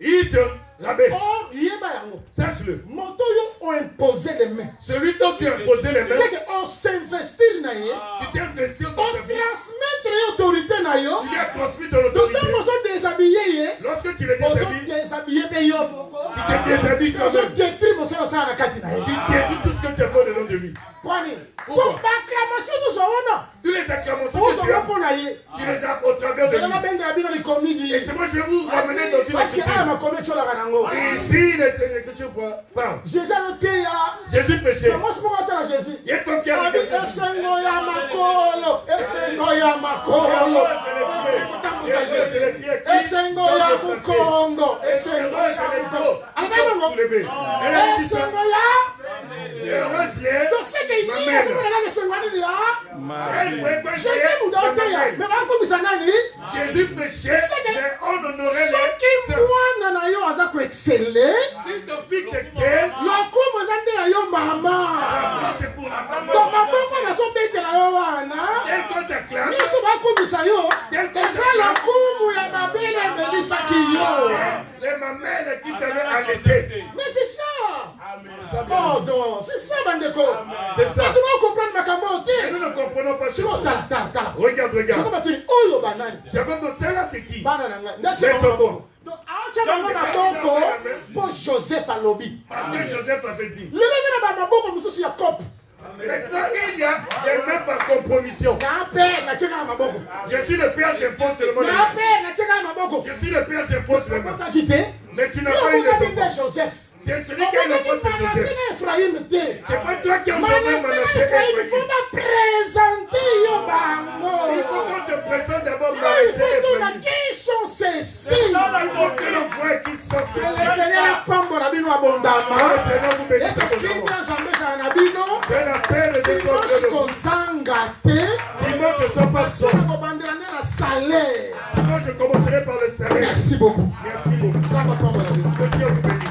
D: il te rabaisse.
B: Or, yeba yango.
D: Sache-le.
B: Moto yo ont imposé les mains.
D: Celui dont tu as posé les
B: C'est
D: mains,
B: que on s'investir na ye.
D: tu t'es investi dans
B: On
D: sa vie.
B: transmettre l'autorité na yo.
D: Tu lui as transmis de
B: Donc
D: l'autorité.
B: quand on se déshabiller ye.
D: Lorsque tu les
B: On se
D: déshabilles,
B: déshabiller be yo moko.
D: tu te déshabilles quand
B: On se
D: même.
B: détruit mon sang na kati na ye.
D: Tu détruis tout ce que tu as fait au nom de lui.
B: Kwani?
D: Pourquoi?
B: Pour acclamation nous avons.
D: Tous les acclamations
B: Pour
D: que tu as,
B: pour na ye.
D: tu les as au travers de
B: C'est
D: lui.
B: la bende la bino li komidi.
D: Et c'est moi, je vais vous ramener dans une
B: Parce que ah
D: écriture.
B: ma komi chola kanango.
D: Ici, les écritures parlent.
B: Jésus a noté ya.
D: Jésus péchait.
B: Moi c'est pour attendre Jésus.
D: Il y a une femme qui a
B: Abi
D: dit quelque chose.
B: esengo ya makolo. Esengo ya makolo. Esengo ya mukongo. Esengo ya mukongo. Abengo. Esengo ya. Donc c'est que il y a que esengo ni ya. Jésus nous donne ya. Mais ba ko misanani.
D: Jésus péchait, mais on honorait
B: Soki
D: les saints.
B: mwana na yo aza ko exceller.
D: Si ton fils excelle,
B: Lokumu eza nde ya yo mama.
D: c'est pour la
B: Donc
D: maman.
B: maboko nazobetela yo wana.
D: Dès qu'on t'acclame,
B: Nyonso bakumisa yo. Eza lokumu ya mabele emelisaki yo.
D: les mamelles qui t'avaient allaité.
B: Mais c'est ça. Oh donc, c'est ça bandeko.
D: C'est ça.
B: Tu vas comprendre makambo
D: Et
B: te.
D: nous ne comprenons pas ce
B: Siko
D: mot.
B: tala.
D: Regarde,
B: Siko
D: regarde.
B: batuni oyo banani.
D: Jacob, donc celle-là, c'est qui?
B: Bana na ngai.
D: Les enfants.
B: Donc acha Pour Joseph à lobby.
D: Parce que Joseph avait dit. Maintenant, il y a des mains par compromission. Je suis le père, j'impose seulement les mains. Je suis le père, j'impose les mains. Mais tu n'as pas eu les enfants. C'est celui qui a une enfant, c'est Joseph. C'est pas toi qui as aujourd'hui menacé Ephraïm.
B: Il faut me présenter
D: Il faut qu'on te présente d'abord
B: Ephraïm. Qui sont ces-ci?
D: Il faut que l'on voit qui sont ces-ci.
B: Le Seigneur pambola bino abondama.
D: Le Seigneur vous bénisse abondamment. Que la paix ne descende de vous. Dimanche ne sont pas sons. Dimanche je commencerai par le salaire.
B: Merci beaucoup.
D: Merci beaucoup. Que Dieu vous bénisse.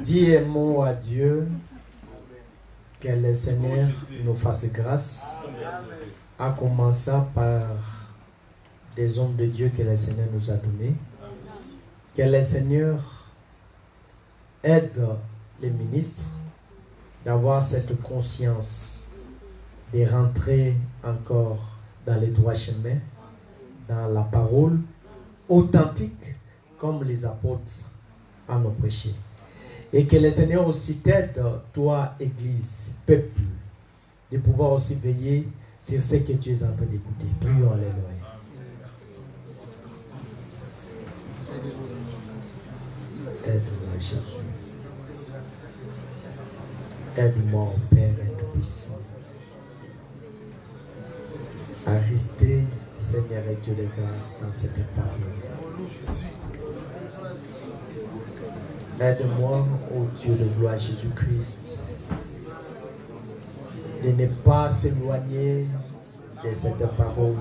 F: Dis un mot à Dieu, que le Seigneur nous fasse grâce, à commencer par des hommes de Dieu que le Seigneur nous a donnés. Que le Seigneur aide les ministres d'avoir cette conscience de rentrer encore dans les droits chemins, dans la parole authentique, comme les apôtres en ont prêché. Et que le Seigneur aussi t'aide, toi, Église, peuple, de pouvoir aussi veiller sur ce que tu es en train d'écouter. Prions, alléluia. Aide-moi, Jésus. Aide-moi, Père Tout-Puissant, à rester, Seigneur et Dieu de grâce, dans cette parole. Aide-moi, ô Dieu de gloire, Jésus-Christ, de ne pas s'éloigner de cette parole,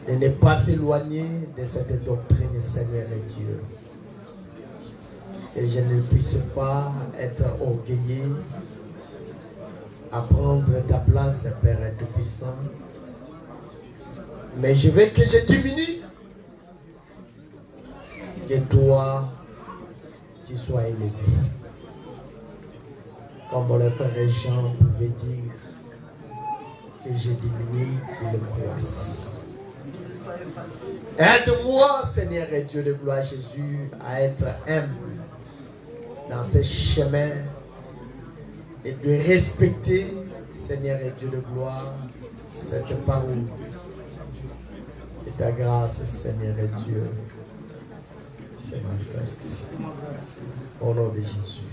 F: de ne pas s'éloigner de cette doctrine, Seigneur et Dieu. Et je ne puisse pas être orgueilleux à prendre ta place, Père Tout-Puissant, mais je veux que je diminue. Que toi, tu sois élevé. Comme le frère Jean pouvait dire, que je diminue et le croisse. Aide-moi, Seigneur et Dieu de gloire, Jésus, à être humble dans ce chemin et de respecter, Seigneur et Dieu de gloire, cette parole. Et ta grâce, Seigneur et Dieu, se manifeste. Au nom de Jésus,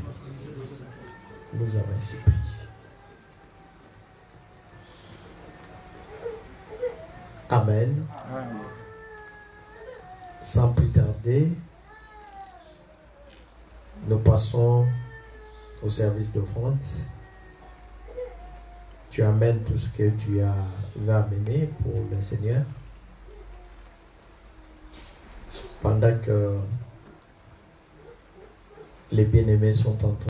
F: nous avons ainsi prié. Amen. Sans plus tarder, nous passons au service d'offrande. Tu amènes tout ce que tu as amené pour le Seigneur. Pendant que les bien-aimés sont en train